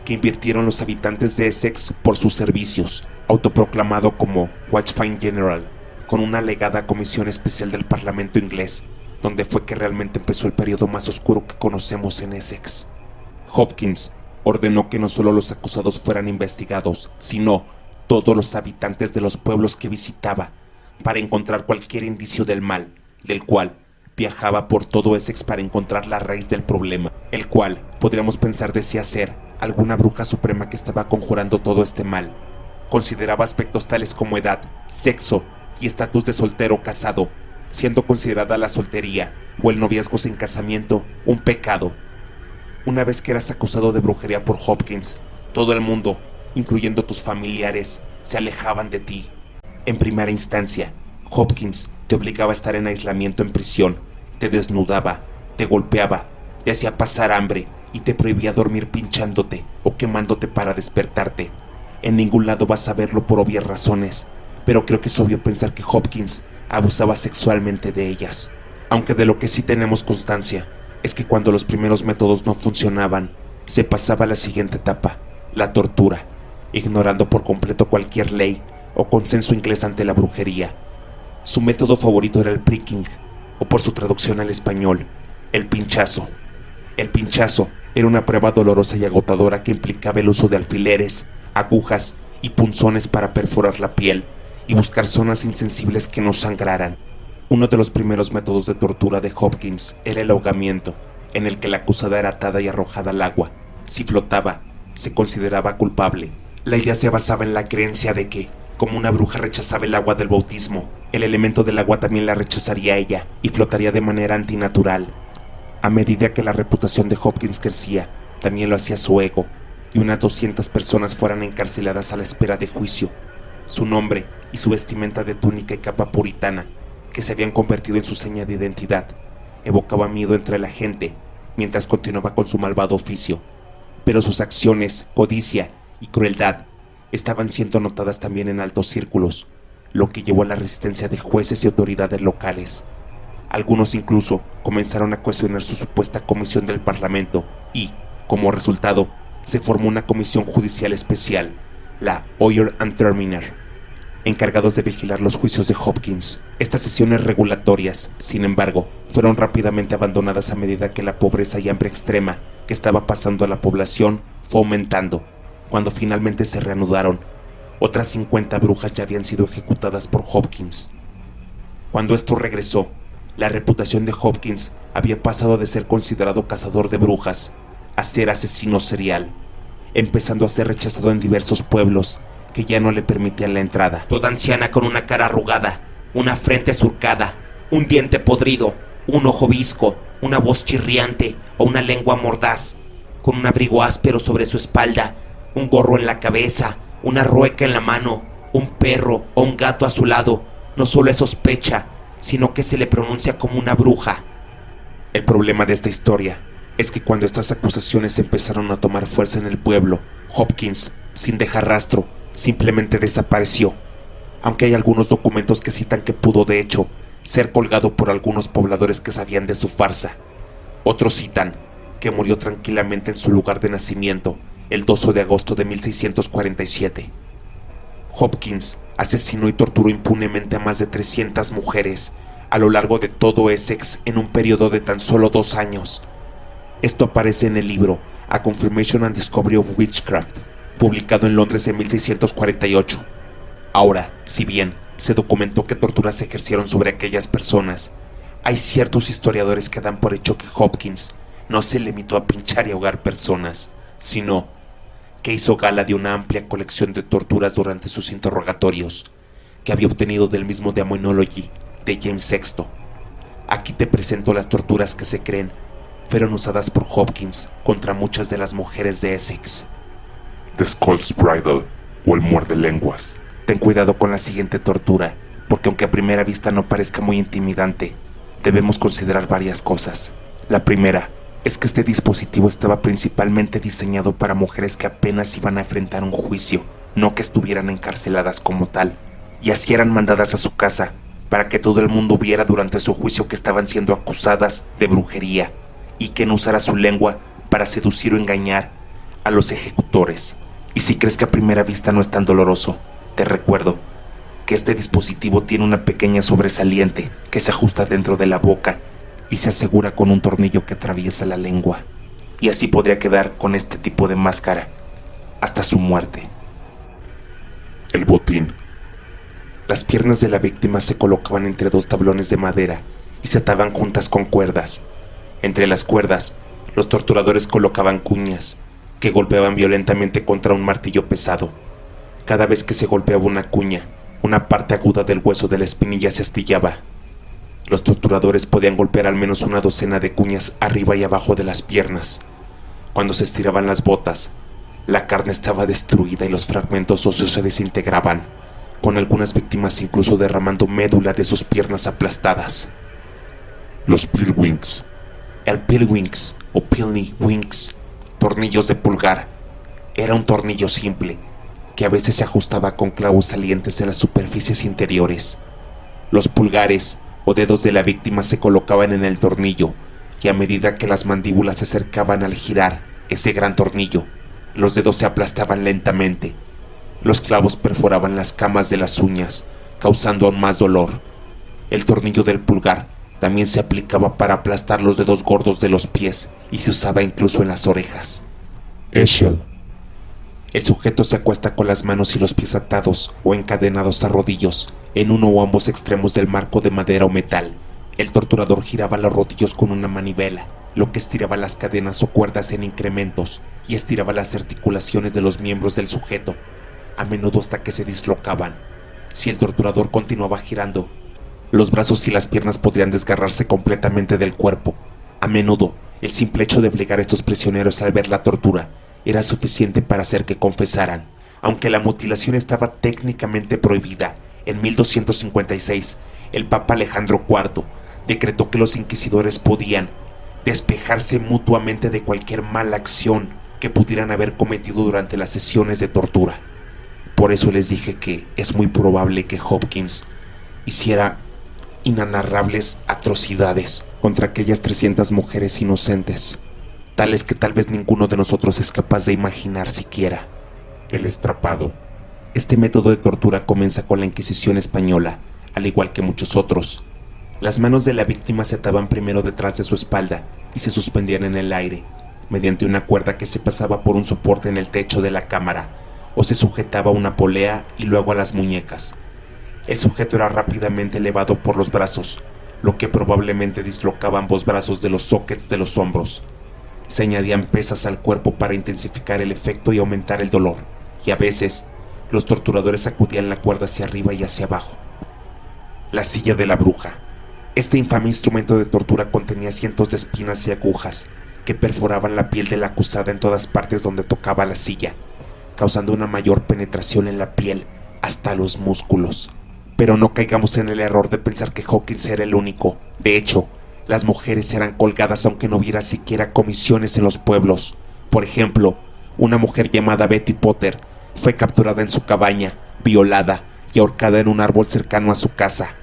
que invirtieron los habitantes de Essex por sus servicios, autoproclamado como Watchfind General, con una alegada comisión especial del Parlamento inglés, donde fue que realmente empezó el periodo más oscuro que conocemos en Essex. Hopkins ordenó que no solo los acusados fueran investigados, sino todos los habitantes de los pueblos que visitaba, para encontrar cualquier indicio del mal, del cual viajaba por todo Essex para encontrar la raíz del problema, el cual podríamos pensar decía ser alguna bruja suprema que estaba conjurando todo este mal. Consideraba aspectos tales como edad, sexo y estatus de soltero o casado, siendo considerada la soltería o el noviazgo sin casamiento un pecado. Una vez que eras acusado de brujería por Hopkins, todo el mundo, incluyendo tus familiares, se alejaban de ti. En primera instancia, Hopkins te obligaba a estar en aislamiento en prisión, te desnudaba, te golpeaba, te hacía pasar hambre y te prohibía dormir pinchándote o quemándote para despertarte. En ningún lado vas a verlo por obvias razones, pero creo que es obvio pensar que Hopkins abusaba sexualmente de ellas. Aunque de lo que sí tenemos constancia es que cuando los primeros métodos no funcionaban, se pasaba a la siguiente etapa, la tortura, ignorando por completo cualquier ley o consenso inglés ante la brujería. Su método favorito era el pricking, o por su traducción al español, el pinchazo. El pinchazo era una prueba dolorosa y agotadora que implicaba el uso de alfileres, agujas y punzones para perforar la piel y buscar zonas insensibles que no sangraran. Uno de los primeros métodos de tortura de Hopkins era el ahogamiento, en el que la acusada era atada y arrojada al agua. Si flotaba, se consideraba culpable. La idea se basaba en la creencia de que, como una bruja rechazaba el agua del bautismo, el elemento del agua también la rechazaría a ella y flotaría de manera antinatural. A medida que la reputación de Hopkins crecía, también lo hacía su ego, y unas 200 personas fueran encarceladas a la espera de juicio. Su nombre y su vestimenta de túnica y capa puritana, que se habían convertido en su seña de identidad, evocaba miedo entre la gente mientras continuaba con su malvado oficio. Pero sus acciones, codicia y crueldad estaban siendo notadas también en altos círculos, lo que llevó a la resistencia de jueces y autoridades locales. Algunos incluso comenzaron a cuestionar su supuesta comisión del Parlamento y, como resultado, se formó una comisión judicial especial, la Oyer and Terminer, encargados de vigilar los juicios de Hopkins. Estas sesiones regulatorias, sin embargo, fueron rápidamente abandonadas a medida que la pobreza y hambre extrema que estaba pasando a la población fue aumentando. Cuando finalmente se reanudaron, otras 50 brujas ya habían sido ejecutadas por Hopkins. Cuando esto regresó, la reputación de Hopkins había pasado de ser considerado cazador de brujas a ser asesino serial, empezando a ser rechazado en diversos pueblos que ya no le permitían la entrada. Toda anciana con una cara arrugada, una frente surcada, un diente podrido, un ojo visco, una voz chirriante o una lengua mordaz, con un abrigo áspero sobre su espalda, un gorro en la cabeza, una rueca en la mano, un perro o un gato a su lado, no solo es sospecha, sino que se le pronuncia como una bruja. El problema de esta historia es que cuando estas acusaciones empezaron a tomar fuerza en el pueblo, Hopkins, sin dejar rastro, simplemente desapareció, aunque hay algunos documentos que citan que pudo de hecho ser colgado por algunos pobladores que sabían de su farsa. Otros citan que murió tranquilamente en su lugar de nacimiento el 12 de agosto de 1647. Hopkins asesinó y torturó impunemente a más de 300 mujeres a lo largo de todo Essex en un periodo de tan solo 2 años. Esto aparece en el libro A Confirmation and Discovery of Witchcraft, publicado en Londres en 1648. Ahora, si bien se documentó que torturas se ejercieron sobre aquellas personas, hay ciertos historiadores que dan por hecho que Hopkins no se limitó a pinchar y ahogar personas, sino que hizo gala de una amplia colección de torturas durante sus interrogatorios, que había obtenido del mismo Demonology de James VI. Aquí te presento las torturas que se creen fueron usadas por Hopkins contra muchas de las mujeres de Essex. The Skull's Bridle, o el muerde lenguas. Ten cuidado con la siguiente tortura, porque aunque a primera vista no parezca muy intimidante, debemos considerar varias cosas. La primera es que este dispositivo estaba principalmente diseñado para mujeres que apenas iban a enfrentar un juicio, no que estuvieran encarceladas como tal, y así eran mandadas a su casa, para que todo el mundo viera durante su juicio que estaban siendo acusadas de brujería, y que no usara su lengua para seducir o engañar a los ejecutores. Y si crees que a primera vista no es tan doloroso, te recuerdo que este dispositivo tiene una pequeña sobresaliente que se ajusta dentro de la boca y se asegura con un tornillo que atraviesa la lengua, y así podría quedar con este tipo de máscara hasta su muerte. El botín. Las piernas de la víctima se colocaban entre 2 tablones de madera y se ataban juntas con cuerdas. Entre las cuerdas, los torturadores colocaban cuñas que golpeaban violentamente contra un martillo pesado. Cada vez que se golpeaba una cuña, una parte aguda del hueso de la espinilla se astillaba. Los torturadores podían golpear al menos una docena de cuñas arriba y abajo de las piernas. Cuando se estiraban las botas, la carne estaba destruida y los fragmentos óseos se desintegraban, con algunas víctimas incluso derramando médula de sus piernas aplastadas. Los Pillwings. El Pillwings o Pilny Wings, tornillos de pulgar, era un tornillo simple que a veces se ajustaba con clavos salientes en las superficies interiores. Los pulgares o dedos de la víctima se colocaban en el tornillo y a medida que las mandíbulas se acercaban al girar ese gran tornillo, los dedos se aplastaban lentamente. Los clavos perforaban las camas de las uñas, causando aún más dolor. El tornillo del pulgar también se aplicaba para aplastar los dedos gordos de los pies y se usaba incluso en las orejas. Eshel. El sujeto se acuesta con las manos y los pies atados o encadenados a rodillos en uno o ambos extremos del marco de madera o metal. El torturador giraba los rodillos con una manivela, lo que estiraba las cadenas o cuerdas en incrementos y estiraba las articulaciones de los miembros del sujeto, a menudo hasta que se dislocaban. Si el torturador continuaba girando, los brazos y las piernas podrían desgarrarse completamente del cuerpo. A menudo, el simple hecho de obligar a estos prisioneros al ver la tortura era suficiente para hacer que confesaran. Aunque la mutilación estaba técnicamente prohibida, en 1256, el Papa Alejandro IV decretó que los inquisidores podían despejarse mutuamente de cualquier mala acción que pudieran haber cometido durante las sesiones de tortura. Por eso les dije que es muy probable que Hopkins hiciera inenarrables atrocidades contra aquellas 300 mujeres inocentes, tales que tal vez ninguno de nosotros es capaz de imaginar siquiera. El estrapado. Este método de tortura comienza con la Inquisición española, al igual que muchos otros. Las manos de la víctima se ataban primero detrás de su espalda y se suspendían en el aire, mediante una cuerda que se pasaba por un soporte en el techo de la cámara, o se sujetaba a una polea y luego a las muñecas. El sujeto era rápidamente elevado por los brazos, lo que probablemente dislocaba ambos brazos de los sockets de los hombros. Se añadían pesas al cuerpo para intensificar el efecto y aumentar el dolor, y a veces los torturadores sacudían la cuerda hacia arriba y hacia abajo. La silla de la bruja. Este infame instrumento de tortura contenía cientos de espinas y agujas que perforaban la piel de la acusada en todas partes donde tocaba la silla, causando una mayor penetración en la piel hasta los músculos. Pero no caigamos en el error de pensar que Hawkins era el único. De hecho, las mujeres eran colgadas aunque no hubiera siquiera comisiones en los pueblos. Por ejemplo, una mujer llamada Betty Potter fue capturada en su cabaña, violada y ahorcada en un árbol cercano a su casa.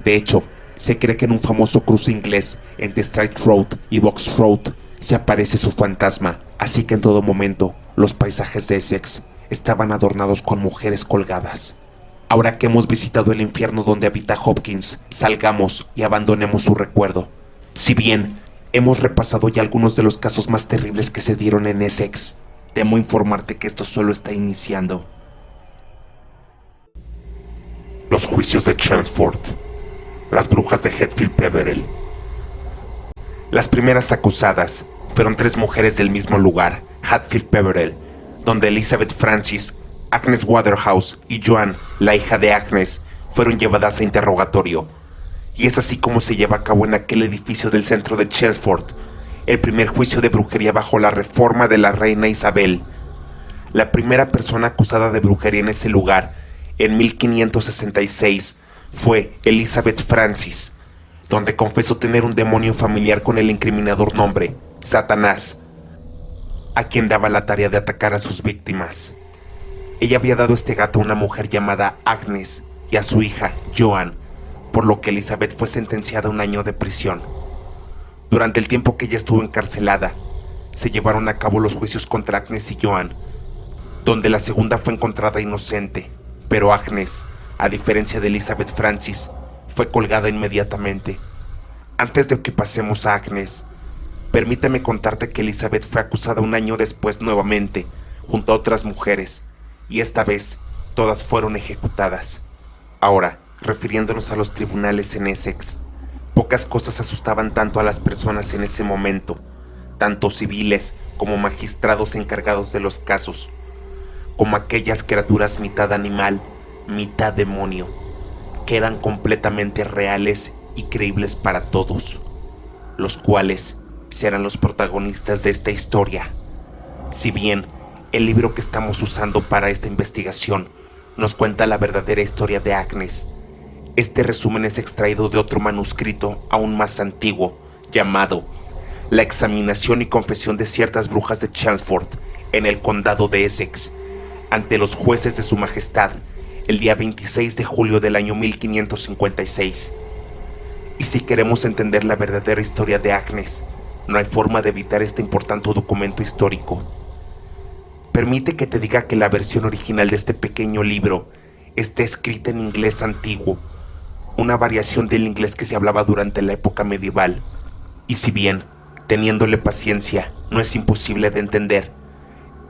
De hecho, se cree que en un famoso cruce inglés entre Straight Road y Box Road se aparece su fantasma, así que en todo momento los paisajes de Essex estaban adornados con mujeres colgadas. Ahora que hemos visitado el infierno donde habita Hopkins, salgamos y abandonemos su recuerdo. Si bien hemos repasado ya algunos de los casos más terribles que se dieron en Essex, temo informarte que esto solo está iniciando. Los juicios de Chelmsford. Las brujas de Hatfield Peverell. Las primeras acusadas fueron 3 mujeres del mismo lugar, Hatfield Peverell, donde Elizabeth Francis, Agnes Waterhouse y Joan, la hija de Agnes, fueron llevadas a interrogatorio. Y es así como se lleva a cabo en aquel edificio del centro de Chelmsford el primer juicio de brujería bajo la reforma de la reina Isabel. La primera persona acusada de brujería en ese lugar, en 1566, fue Elizabeth Francis, donde confesó tener un demonio familiar con el incriminador nombre Satanás, a quien daba la tarea de atacar a sus víctimas. Ella había dado este gato a una mujer llamada Agnes y a su hija, Joan, por lo que Elizabeth fue sentenciada a 1 año de prisión. Durante el tiempo que ella estuvo encarcelada, se llevaron a cabo los juicios contra Agnes y Joan, donde la segunda fue encontrada inocente, pero Agnes, a diferencia de Elizabeth Francis, fue colgada inmediatamente. Antes de que pasemos a Agnes, permíteme contarte que Elizabeth fue acusada 1 año después nuevamente, junto a otras mujeres, y esta vez todas fueron ejecutadas. Ahora, refiriéndonos a los tribunales en Essex, pocas cosas asustaban tanto a las personas en ese momento, tanto civiles como magistrados encargados de los casos, como aquellas criaturas mitad animal, mitad demonio, que eran completamente reales y creíbles para todos, los cuales serán los protagonistas de esta historia. Si bien el libro que estamos usando para esta investigación nos cuenta la verdadera historia de Agnes. Este resumen es extraído de otro manuscrito aún más antiguo, llamado La examinación y confesión de ciertas brujas de Chelmsford en el condado de Essex, ante los jueces de su majestad, el día 26 de julio del año 1556. Y si queremos entender la verdadera historia de Agnes, no hay forma de evitar este importante documento histórico. Permite que te diga que la versión original de este pequeño libro está escrita en inglés antiguo, una variación del inglés que se hablaba durante la época medieval, y si bien, teniéndole paciencia, no es imposible de entender,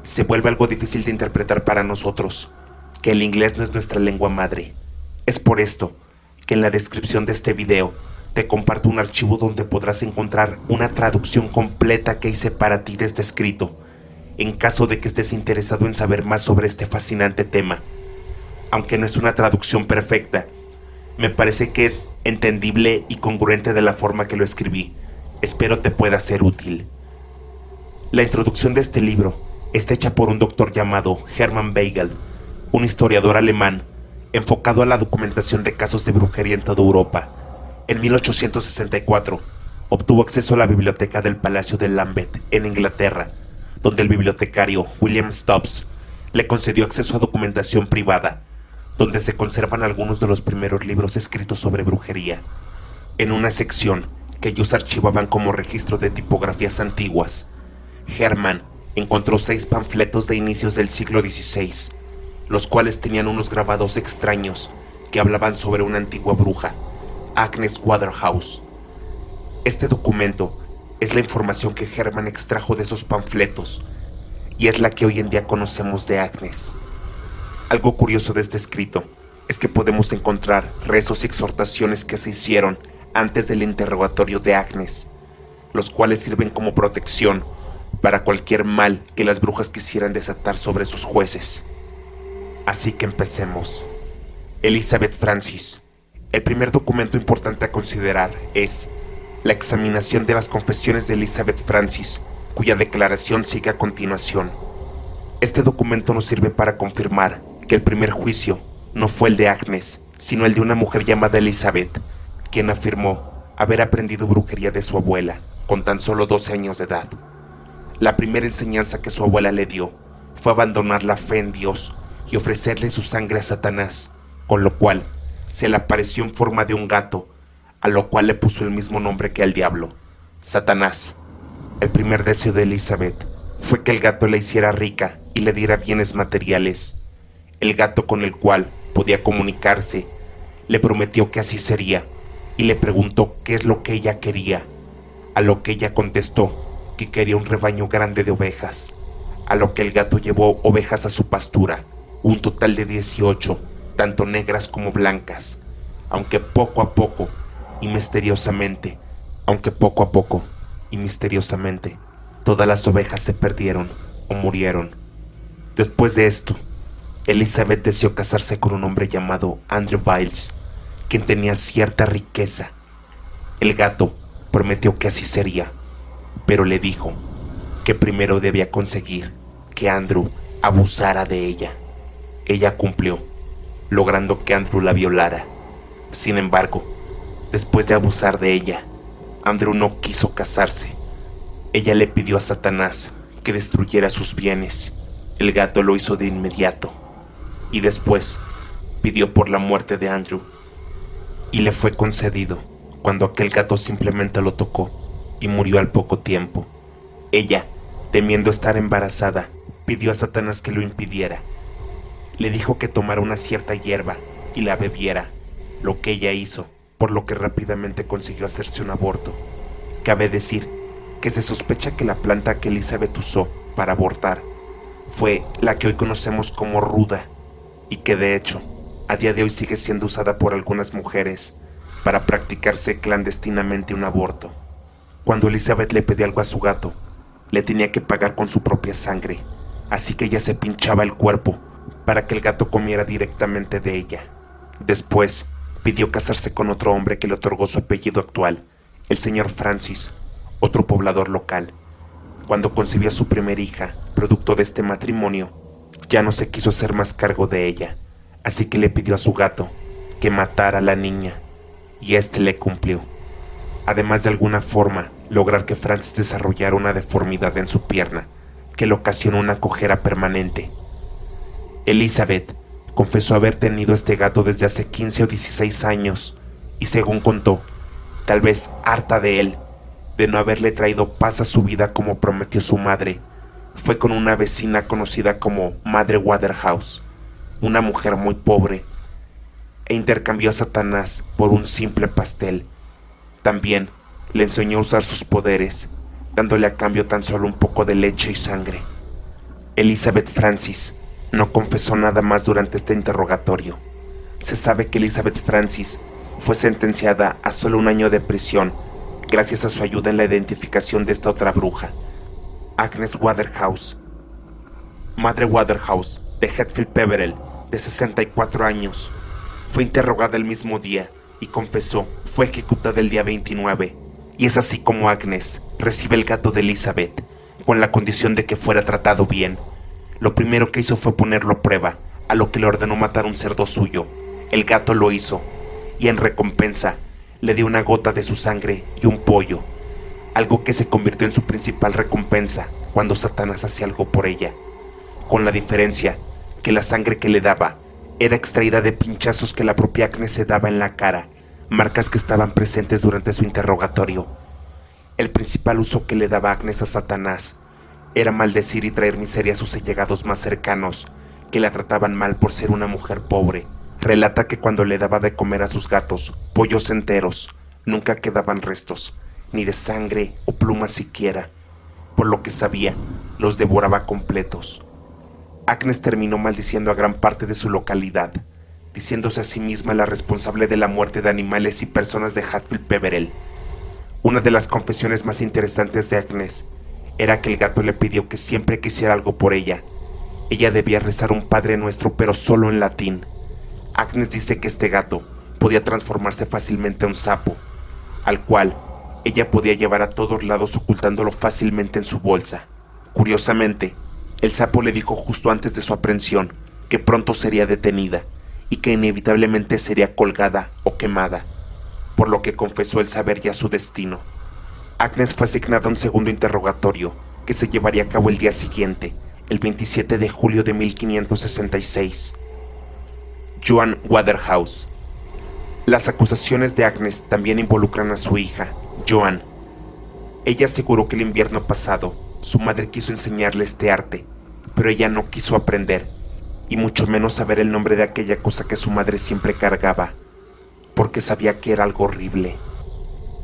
se vuelve algo difícil de interpretar para nosotros, que el inglés no es nuestra lengua madre. Es por esto que en la descripción de este video te comparto un archivo donde podrás encontrar una traducción completa que hice para ti de este escrito, en caso de que estés interesado en saber más sobre este fascinante tema. Aunque no es una traducción perfecta, me parece que es entendible y congruente de la forma que lo escribí. Espero te pueda ser útil. La introducción de este libro está hecha por un doctor llamado Hermann Weigel, un historiador alemán enfocado a la documentación de casos de brujería en toda Europa. En 1864 obtuvo acceso a la biblioteca del Palacio de Lambeth en Inglaterra, donde el bibliotecario William Stubbs le concedió acceso a documentación privada, donde se conservan algunos de los primeros libros escritos sobre brujería, en una sección que ellos archivaban como registro de tipografías antiguas. Hermann encontró 6 panfletos de inicios del siglo XVI, los cuales tenían unos grabados extraños que hablaban sobre una antigua bruja, Agnes Waterhouse. Este documento es la información que Hermann extrajo de esos panfletos y es la que hoy en día conocemos de Agnes. Algo curioso de este escrito es que podemos encontrar rezos y exhortaciones que se hicieron antes del interrogatorio de Agnes, los cuales sirven como protección para cualquier mal que las brujas quisieran desatar sobre sus jueces. Así que empecemos. Elizabeth Francis. El primer documento importante a considerar es la examinación de las confesiones de Elizabeth Francis, cuya declaración sigue a continuación. Este documento nos sirve para confirmar que el primer juicio no fue el de Agnes, sino el de una mujer llamada Elizabeth, quien afirmó haber aprendido brujería de su abuela con tan solo 12 años de edad. La primera enseñanza que su abuela le dio fue abandonar la fe en Dios y ofrecerle su sangre a Satanás, con lo cual se le apareció en forma de un gato, a lo cual le puso el mismo nombre que al diablo, Satanás. El primer deseo de Elizabeth fue que el gato la hiciera rica y le diera bienes materiales. El gato, con el cual podía comunicarse, le prometió que así sería y le preguntó qué es lo que ella quería, a lo que ella contestó que quería un rebaño grande de ovejas, a lo que el gato llevó ovejas a su pastura, un total de 18, tanto negras como blancas, aunque poco a poco y misteriosamente, todas las ovejas se perdieron o murieron. Después de esto, Elizabeth deseó casarse con un hombre llamado Andrew Biles, quien tenía cierta riqueza. El gato prometió que así sería, pero le dijo que primero debía conseguir que Andrew abusara de ella. Ella cumplió, logrando que Andrew la violara. Sin embargo, después de abusar de ella, Andrew no quiso casarse. Ella le pidió a Satanás que destruyera sus bienes. El gato lo hizo de inmediato y después pidió por la muerte de Andrew, y le fue concedido cuando aquel gato simplemente lo tocó y murió al poco tiempo. Ella, temiendo estar embarazada, pidió a Satanás que lo impidiera. Le dijo que tomara una cierta hierba y la bebiera, lo que ella hizo, por lo que rápidamente consiguió hacerse un aborto. Cabe decir que se sospecha que la planta que Elizabeth usó para abortar fue la que hoy conocemos como ruda, y que de hecho, a día de hoy sigue siendo usada por algunas mujeres para practicarse clandestinamente un aborto. Cuando Elizabeth le pedía algo a su gato, le tenía que pagar con su propia sangre, así que ella se pinchaba el cuerpo para que el gato comiera directamente de ella. Después, pidió casarse con otro hombre que le otorgó su apellido actual, el señor Francis, otro poblador local. Cuando concibió a su primera hija, producto de este matrimonio, ya no se quiso hacer más cargo de ella, así que le pidió a su gato que matara a la niña, y éste le cumplió. Además de alguna forma lograr que Francis desarrollara una deformidad en su pierna que le ocasionó una cojera permanente. Elizabeth confesó haber tenido este gato desde hace 15 o 16 años y, según contó, tal vez harta de él, de no haberle traído paz a su vida como prometió su madre, fue con una vecina conocida como Madre Waterhouse, una mujer muy pobre, e intercambió a Satanás por un simple pastel. También le enseñó a usar sus poderes, dándole a cambio tan solo un poco de leche y sangre. Elizabeth Francis no confesó nada más durante este interrogatorio. Se sabe que Elizabeth Francis fue sentenciada a solo 1 año de prisión gracias a su ayuda en la identificación de esta otra bruja, Agnes Waterhouse. Madre Waterhouse, de Hatfield Peverell, de 64 años, fue interrogada el mismo día y confesó fue ejecutada el día 29, y es así como Agnes recibe el gato de Elizabeth, con la condición de que fuera tratado bien. Lo primero que hizo fue ponerlo a prueba, a lo que le ordenó matar un cerdo suyo. El gato lo hizo, y en recompensa le dio una gota de su sangre y un pollo, algo que se convirtió en su principal recompensa cuando Satanás hacía algo por ella, con la diferencia que la sangre que le daba era extraída de pinchazos que la propia Agnes se daba en la cara, marcas que estaban presentes durante su interrogatorio. El principal uso que le daba Agnes a Satanás era maldecir y traer miseria a sus allegados más cercanos, que la trataban mal por ser una mujer pobre. Relata que cuando le daba de comer a sus gatos pollos enteros, nunca quedaban restos, ni de sangre o plumas siquiera. Por lo que sabía, los devoraba completos. Agnes terminó maldiciendo a gran parte de su localidad, diciéndose a sí misma la responsable de la muerte de animales y personas de Hatfield Peverell. Una de las confesiones más interesantes de Agnes era que el gato le pidió que siempre que hiciera algo por ella debía rezar un Padre Nuestro, pero solo en latín. Agnes dice que este gato podía transformarse fácilmente a un sapo, al cual ella podía llevar a todos lados ocultándolo fácilmente en su bolsa. Curiosamente, el sapo le dijo justo antes de su aprehensión que pronto sería detenida y que inevitablemente sería colgada o quemada, por lo que confesó el saber ya su destino. Agnes fue asignada a un segundo interrogatorio que se llevaría a cabo el día siguiente, el 27 de julio de 1566. Joan Waterhouse. Las acusaciones de Agnes también involucran a su hija, Joan. Ella aseguró que el invierno pasado su madre quiso enseñarle este arte, pero ella no quiso aprender, y mucho menos saber el nombre de aquella cosa que su madre siempre cargaba, porque sabía que era algo horrible.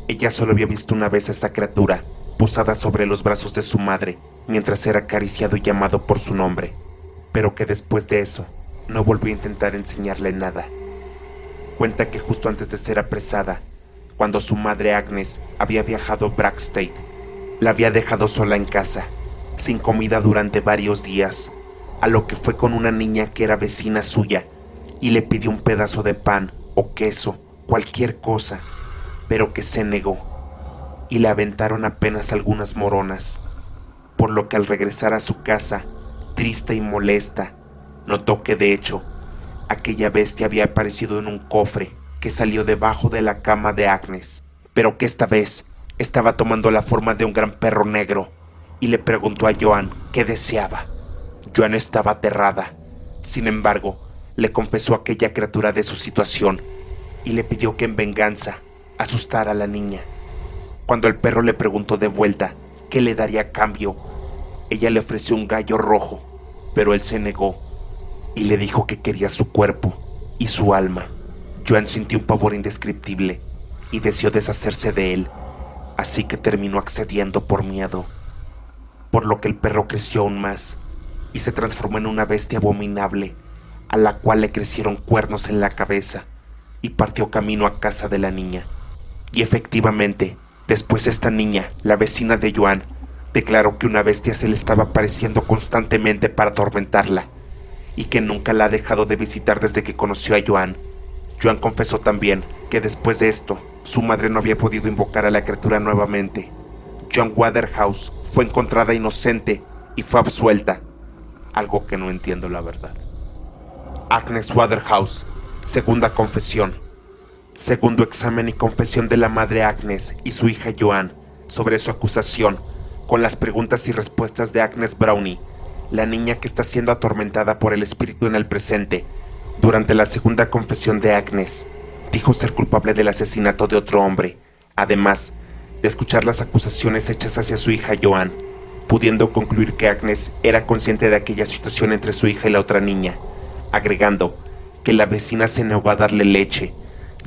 Ella solo había visto una vez a esa criatura posada sobre los brazos de su madre mientras era acariciado y llamado por su nombre, pero que después de eso no volvió a intentar enseñarle nada. Cuenta que justo antes de ser apresada, cuando su madre Agnes había viajado a Brackstead, la había dejado sola en casa, sin comida durante varios días, a lo que fue con una niña que era vecina suya y le pidió un pedazo de pan o queso, cualquier cosa, pero que se negó, y le aventaron apenas algunas moronas, por lo que al regresar a su casa, triste y molesta, notó que de hecho, aquella bestia había aparecido en un cofre que salió debajo de la cama de Agnes, pero que esta vez estaba tomando la forma de un gran perro negro, y le preguntó a Joan qué deseaba. Joan estaba aterrada. Sin embargo, le confesó a aquella criatura de su situación y le pidió que en venganza asustara a la niña. Cuando el perro le preguntó de vuelta qué le daría a cambio, ella le ofreció un gallo rojo, pero él se negó y le dijo que quería su cuerpo y su alma. Joan sintió un pavor indescriptible y deseó deshacerse de él, así que terminó accediendo por miedo, por lo que el perro creció aún más y se transformó en una bestia abominable, a la cual le crecieron cuernos en la cabeza, y partió camino a casa de la niña. Y efectivamente, después esta niña, la vecina de Joan, declaró que una bestia se le estaba apareciendo constantemente para atormentarla, y que nunca la ha dejado de visitar desde que conoció a Joan. Joan confesó también que después de esto, su madre no había podido invocar a la criatura nuevamente. Joan Waterhouse fue encontrada inocente y fue absuelta, algo que no entiendo la verdad. Agnes Waterhouse, segunda confesión. Segundo examen y confesión de la madre Agnes y su hija Joan sobre su acusación, con las preguntas y respuestas de Agnes Brownie, la niña que está siendo atormentada por el espíritu en el presente. Durante la segunda confesión de Agnes, dijo ser culpable del asesinato de otro hombre, además de escuchar las acusaciones hechas hacia su hija Joan, pudiendo concluir que Agnes era consciente de aquella situación entre su hija y la otra niña, agregando que la vecina se negó a darle leche,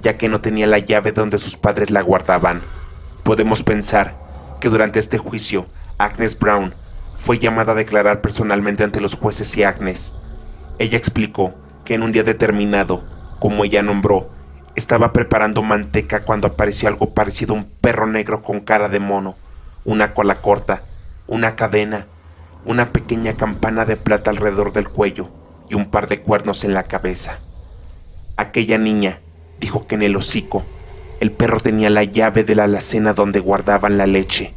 ya que no tenía la llave donde sus padres la guardaban. Podemos pensar que durante este juicio, Agnes Brown fue llamada a declarar personalmente ante los jueces y Agnes. Ella explicó que en un día determinado, como ella nombró, estaba preparando manteca cuando apareció algo parecido a un perro negro con cara de mono, una cola corta, una cadena, una pequeña campana de plata alrededor del cuello y un par de cuernos en la cabeza. Aquella niña dijo que en el hocico el perro tenía la llave de la alacena donde guardaban la leche,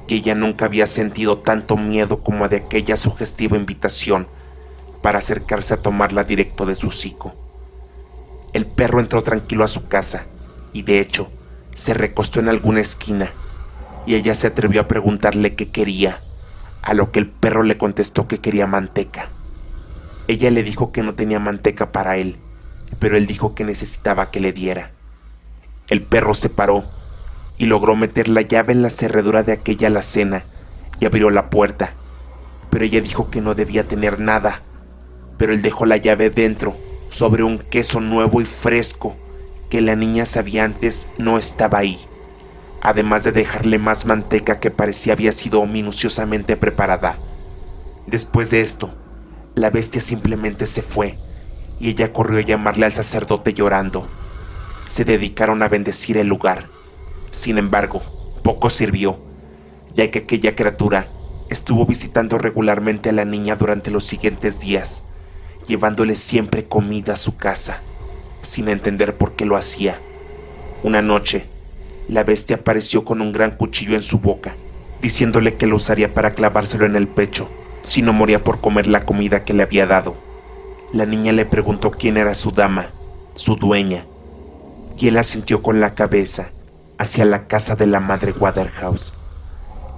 que ella nunca había sentido tanto miedo como de aquella sugestiva invitación para acercarse a tomarla directo de su hocico. El perro entró tranquilo a su casa y de hecho se recostó en alguna esquina y ella se atrevió a preguntarle qué quería, a lo que el perro le contestó que quería manteca. Ella le dijo que no tenía manteca para él, pero él dijo que necesitaba que le diera. El perro se paró y logró meter la llave en la cerradura de aquella alacena y abrió la puerta, pero ella dijo que no debía tener nada, pero él dejó la llave dentro, sobre un queso nuevo y fresco que la niña sabía antes no estaba ahí, además de dejarle más manteca que parecía había sido minuciosamente preparada. Después de esto, la bestia simplemente se fue y ella corrió a llamarle al sacerdote llorando. Se dedicaron a bendecir el lugar. Sin embargo, poco sirvió, ya que aquella criatura estuvo visitando regularmente a la niña durante los siguientes días, llevándole siempre comida a su casa, sin entender por qué lo hacía. Una noche, la bestia apareció con un gran cuchillo en su boca, diciéndole que lo usaría para clavárselo en el pecho, si no moría por comer la comida que le había dado. La niña le preguntó quién era su dama, su dueña, y él asintió con la cabeza hacia la casa de la madre Waterhouse.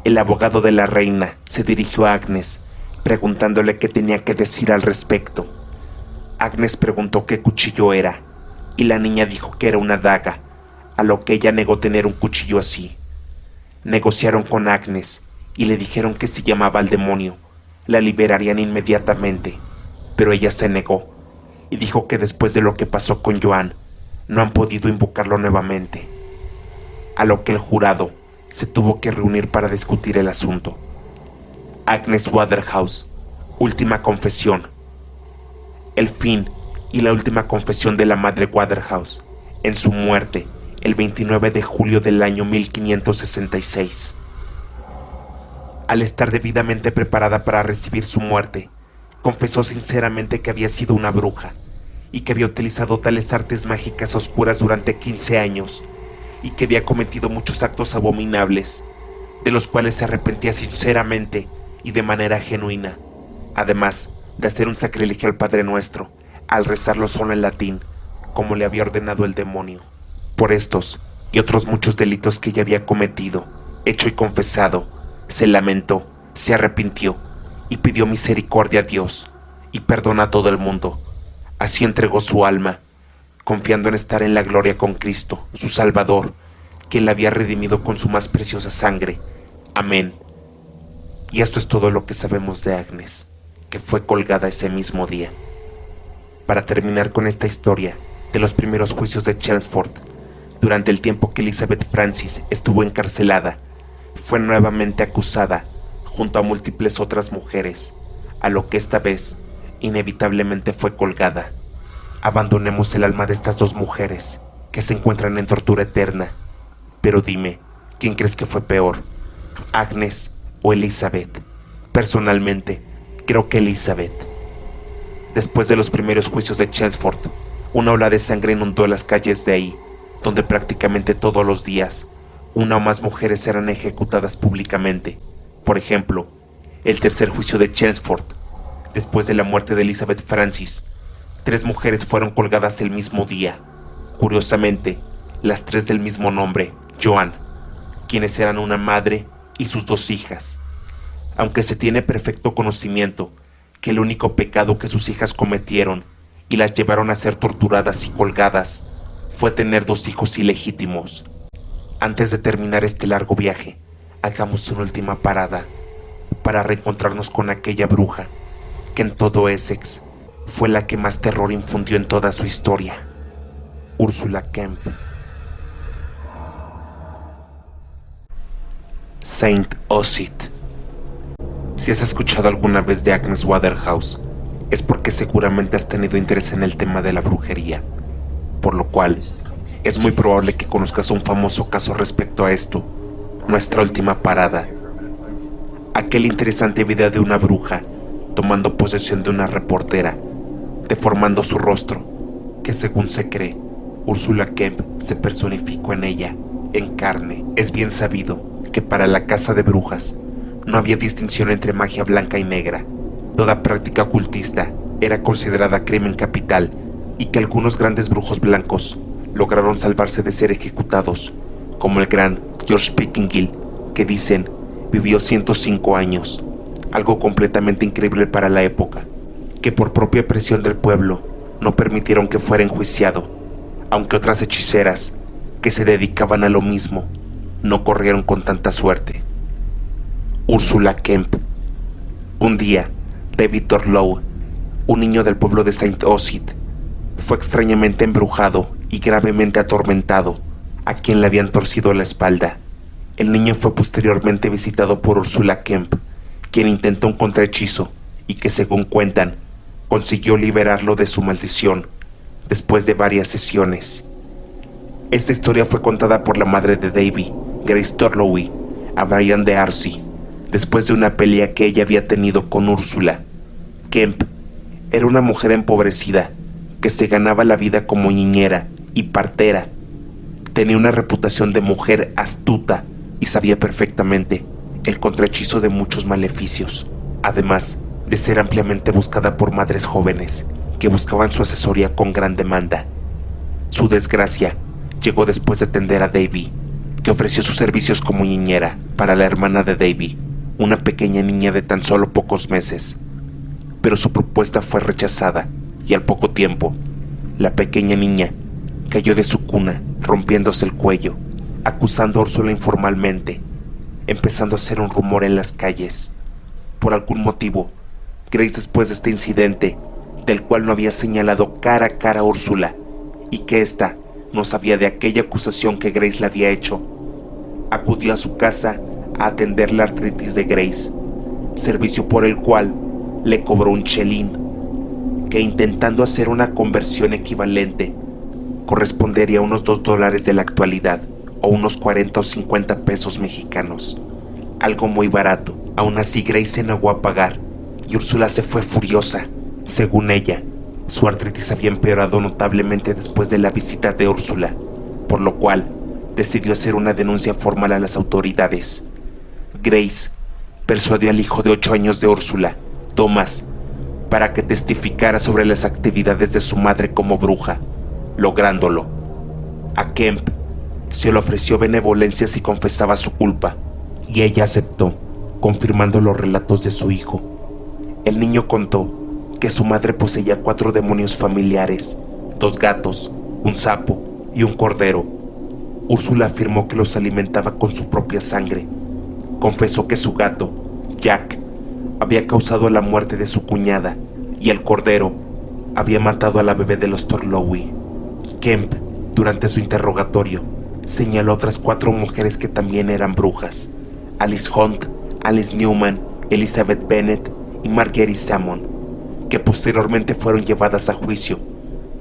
El abogado de la reina se dirigió a Agnes, preguntándole qué tenía que decir al respecto. Agnes preguntó qué cuchillo era, y la niña dijo que era una daga, a lo que ella negó tener un cuchillo así. Negociaron con Agnes y le dijeron que si llamaba al demonio, la liberarían inmediatamente, pero ella se negó y dijo que después de lo que pasó con Joan, no han podido invocarlo nuevamente, a lo que el jurado se tuvo que reunir para discutir el asunto. Agnes Waterhouse, última confesión. El fin y la última confesión de la madre Waterhouse, en su muerte, el 29 de julio del año 1566. Al estar debidamente preparada para recibir su muerte, confesó sinceramente que había sido una bruja y que había utilizado tales artes mágicas oscuras durante 15 años y que había cometido muchos actos abominables, de los cuales se arrepentía sinceramente y de manera genuina, además de hacer un sacrilegio al Padre Nuestro al rezarlo solo en latín, como le había ordenado el demonio. Por estos y otros muchos delitos que ella había cometido, hecho y confesado, se lamentó, se arrepintió y pidió misericordia a Dios y perdón a todo el mundo. Así entregó su alma, confiando en estar en la gloria con Cristo, su Salvador, quien la había redimido con su más preciosa sangre. Amén. Y esto es todo lo que sabemos de Agnes, que fue colgada ese mismo día. Para terminar con esta historia de los primeros juicios de Chelmsford, durante el tiempo que Elizabeth Francis estuvo encarcelada, fue nuevamente acusada junto a múltiples otras mujeres, a lo que esta vez inevitablemente fue colgada. Abandonemos el alma de estas dos mujeres que se encuentran en tortura eterna. Pero dime, ¿quién crees que fue peor? ¿Agnes o Elizabeth? Personalmente, creo que Elizabeth. Después de los primeros juicios de Chelmsford, una ola de sangre inundó las calles de ahí, donde prácticamente todos los días una o más mujeres eran ejecutadas públicamente. Por ejemplo, el tercer juicio de Chelmsford, después de la muerte de Elizabeth Francis, 3 mujeres fueron colgadas el mismo día. Curiosamente, las 3 del mismo nombre, Joan, quienes eran una madre y sus 2 hijas. Aunque se tiene perfecto conocimiento que el único pecado que sus hijas cometieron y las llevaron a ser torturadas y colgadas fue tener 2 hijos ilegítimos. Antes de terminar este largo viaje, hagamos una última parada para reencontrarnos con aquella bruja que en todo Essex fue la que más terror infundió en toda su historia, Ursula Kemp. Saint Osyth. Si has escuchado alguna vez de Agnes Waterhouse, es porque seguramente has tenido interés en el tema de la brujería, por lo cual es muy probable que conozcas un famoso caso respecto a esto, nuestra última parada. Aquel interesante video de una bruja tomando posesión de una reportera, deformando su rostro, que según se cree, Ursula Kemp se personificó en ella, en carne. Es bien sabido que para la casa de brujas no había distinción entre magia blanca y negra. Toda práctica ocultista era considerada crimen capital y que algunos grandes brujos blancos lograron salvarse de ser ejecutados, como el gran George Pickingill, que dicen vivió 105 años, algo completamente increíble para la época, que por propia presión del pueblo no permitieron que fuera enjuiciado, aunque otras hechiceras que se dedicaban a lo mismo no corrieron con tanta suerte. Ursula Kemp. Un día, David Torlow, un niño del pueblo de Saint Osyth, fue extrañamente embrujado y gravemente atormentado, a quien le habían torcido la espalda. El niño fue posteriormente visitado por Ursula Kemp, quien intentó un contrahechizo y que, según cuentan, consiguió liberarlo de su maldición después de varias sesiones. Esta historia fue contada por la madre de Davy, Grace Torlowy, a Brian de Arcy, después de una pelea que ella había tenido con Úrsula. Kemp era una mujer empobrecida que se ganaba la vida como niñera y partera. Tenía una reputación de mujer astuta y sabía perfectamente el contrahechizo de muchos maleficios, además de ser ampliamente buscada por madres jóvenes que buscaban su asesoría con gran demanda. Su desgracia llegó después de atender a Davy, que ofreció sus servicios como niñera para la hermana de Davy, una pequeña niña de tan solo pocos meses. Pero su propuesta fue rechazada y al poco tiempo, la pequeña niña cayó de su cuna rompiéndose el cuello, acusando a Úrsula informalmente, empezando a hacer un rumor en las calles. Por algún motivo, Grace, después de este incidente, del cual no había señalado cara a cara a Úrsula, y que ésta no sabía de aquella acusación que Grace le había hecho, acudió a su casa a atender la artritis de Grace, servicio por el cual le cobró un chelín, que intentando hacer una conversión equivalente, correspondería a unos $2 de la actualidad, o unos 40 o 50 pesos mexicanos, algo muy barato. Aún así, Grace se negó a pagar, y Úrsula se fue furiosa. Según ella, su artritis había empeorado notablemente después de la visita de Úrsula, por lo cual decidió hacer una denuncia formal a las autoridades. Grace persuadió al hijo de 8 años de Úrsula, Thomas, para que testificara sobre las actividades de su madre como bruja, lográndolo. A Kemp se le ofreció benevolencia si confesaba su culpa, y ella aceptó, confirmando los relatos de su hijo. El niño contó que su madre poseía 4 demonios familiares, 2 gatos, un sapo y un cordero. Úrsula afirmó que los alimentaba con su propia sangre. Confesó que su gato, Jack, había causado la muerte de su cuñada y el cordero había matado a la bebé de los Torlowy. Kemp, durante su interrogatorio, señaló a otras 4 mujeres que también eran brujas: Alice Hunt, Alice Newman, Elizabeth Bennet y Marguerite Salmon, que posteriormente fueron llevadas a juicio,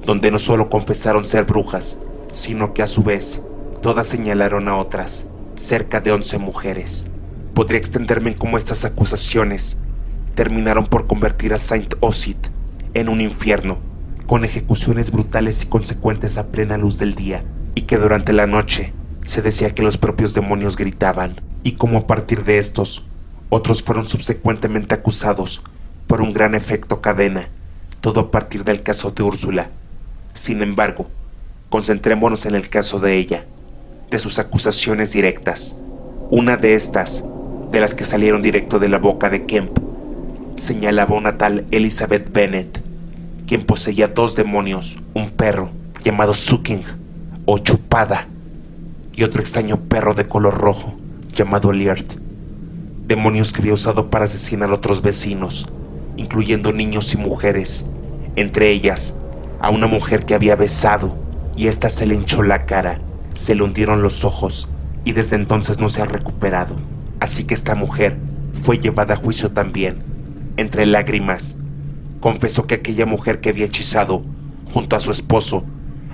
donde no solo confesaron ser brujas, sino que a su vez todas señalaron a otras, cerca de 11 mujeres. Podría extenderme en cómo estas acusaciones terminaron por convertir a Saint Osyth en un infierno, con ejecuciones brutales y consecuentes a plena luz del día, y que durante la noche se decía que los propios demonios gritaban, y como a partir de estos, otros fueron subsecuentemente acusados por un gran efecto cadena, todo a partir del caso de Úrsula. Sin embargo, concentrémonos en el caso de ella, de sus acusaciones directas. Una de estas, de las que salieron directo de la boca de Kemp, señalaba a una tal Elizabeth Bennet, quien poseía 2 demonios, un perro llamado Sucking o Chupada y otro extraño perro de color rojo llamado Liert, demonios que había usado para asesinar a otros vecinos, incluyendo niños y mujeres, entre ellas a una mujer que había besado, y ésta se le hinchó la cara, se le hundieron los ojos y desde entonces no se ha recuperado. Así que esta mujer fue llevada a juicio también. Entre lágrimas, confesó que aquella mujer que había hechizado junto a su esposo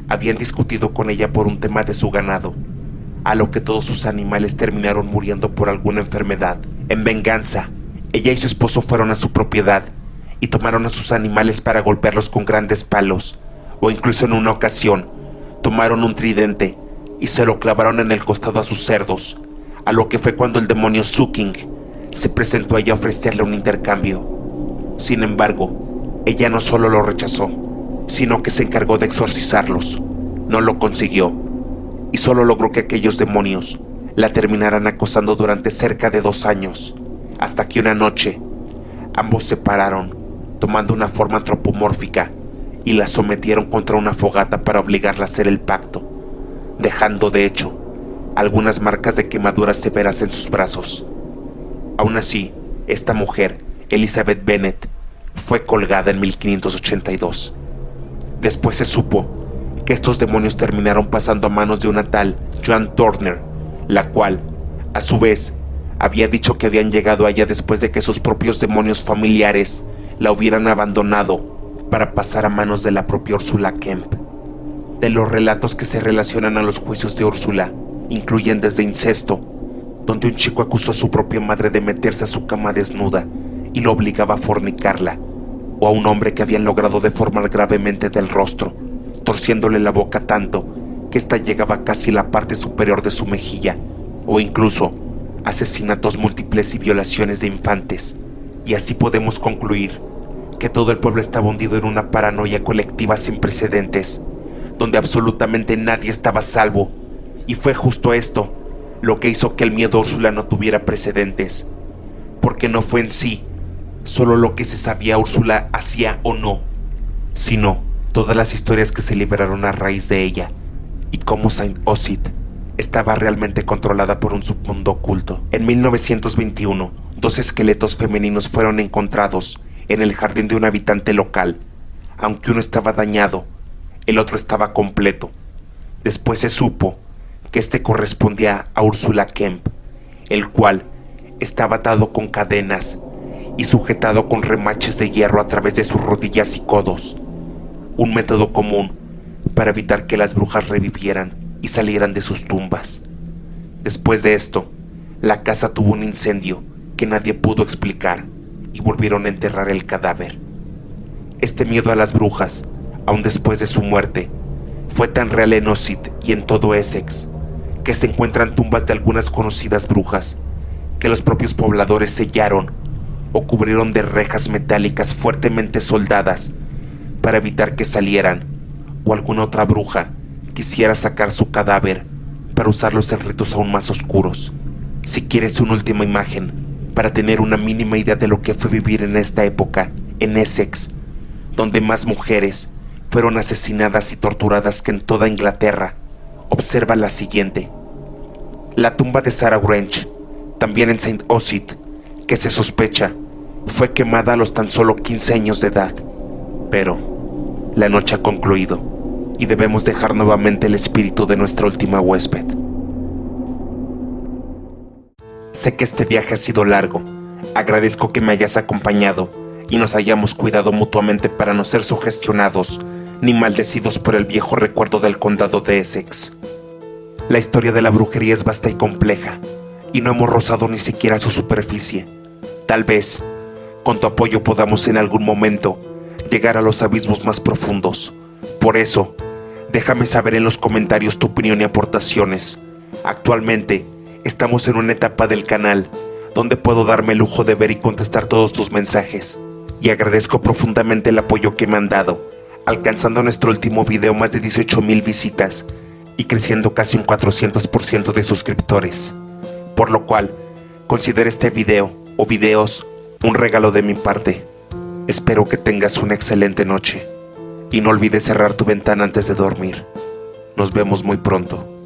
habían discutido con ella por un tema de su ganado, a lo que todos sus animales terminaron muriendo por alguna enfermedad. En venganza, ella y su esposo fueron a su propiedad y tomaron a sus animales para golpearlos con grandes palos, o incluso en una ocasión tomaron un tridente y se lo clavaron en el costado a sus cerdos, a lo que fue cuando el demonio Sucking se presentó a ella a ofrecerle un intercambio. Sin embargo, ella no solo lo rechazó, sino que se encargó de exorcizarlos. No lo consiguió, y solo logró que aquellos demonios la terminaran acosando durante cerca de 2 años, hasta que una noche ambos se separaron, tomando una forma antropomórfica, y la sometieron contra una fogata para obligarla a hacer el pacto, dejando de hecho algunas marcas de quemaduras severas en sus brazos. Aún así, esta mujer, Elizabeth Bennet, fue colgada en 1582. Después se supo que estos demonios terminaron pasando a manos de una tal Joan Turner, la cual, a su vez, había dicho que habían llegado a ella después de que sus propios demonios familiares la hubieran abandonado para pasar a manos de la propia Úrsula Kemp. De los relatos que se relacionan a los juicios de Úrsula, incluyen desde incesto, donde un chico acusó a su propia madre de meterse a su cama desnuda y lo obligaba a fornicarla, o a un hombre que habían logrado deformar gravemente del rostro, torciéndole la boca tanto que ésta llegaba casi a la parte superior de su mejilla, o incluso asesinatos múltiples y violaciones de infantes. Y así podemos concluir que todo el pueblo estaba hundido en una paranoia colectiva sin precedentes, donde absolutamente nadie estaba a salvo, y fue justo esto lo que hizo que el miedo a Úrsula no tuviera precedentes, porque no fue en sí solo lo que se sabía Úrsula hacía o no, sino todas las historias que se liberaron a raíz de ella, y cómo Saint Osyth estaba realmente controlada por un submundo oculto. En 1921, 2 esqueletos femeninos fueron encontrados en el jardín de un habitante local. Aunque uno estaba dañado, el otro estaba completo. Después se supo que este correspondía a Úrsula Kemp, el cual estaba atado con cadenas y sujetado con remaches de hierro a través de sus rodillas y codos, un método común para evitar que las brujas revivieran y salieran de sus tumbas. Después de esto, la casa tuvo un incendio que nadie pudo explicar y volvieron a enterrar el cadáver. Este miedo a las brujas, aun después de su muerte, fue tan real en Osyth y en todo Essex, que se encuentran tumbas de algunas conocidas brujas que los propios pobladores sellaron o cubrieron de rejas metálicas fuertemente soldadas para evitar que salieran o alguna otra bruja quisiera sacar su cadáver para usarlos en ritos aún más oscuros. Si quieres una última imagen para tener una mínima idea de lo que fue vivir en esta época en Essex, donde más mujeres fueron asesinadas y torturadas que en toda Inglaterra, observa la siguiente. La tumba de Sarah Wrench, también en Saint Osyth, que se sospecha fue quemada a los tan solo 15 años de edad. Pero la noche ha concluido y debemos dejar nuevamente el espíritu de nuestra última huésped. Sé que este viaje ha sido largo. Agradezco que me hayas acompañado y nos hayamos cuidado mutuamente para no ser sugestionados ni maldecidos por el viejo recuerdo del condado de Essex. La historia de la brujería es vasta y compleja, y no hemos rozado ni siquiera su superficie. Tal vez, con tu apoyo podamos en algún momento llegar a los abismos más profundos. Por eso, déjame saber en los comentarios tu opinión y aportaciones. Actualmente, estamos en una etapa del canal donde puedo darme el lujo de ver y contestar todos tus mensajes. y agradezco profundamente el apoyo que me han dado, alcanzando nuestro último video más de 18,000 visitas y creciendo casi un 400% de suscriptores, por lo cual considera este video o videos un regalo de mi parte. Espero que tengas una excelente noche y no olvides cerrar tu ventana antes de dormir. Nos vemos muy pronto.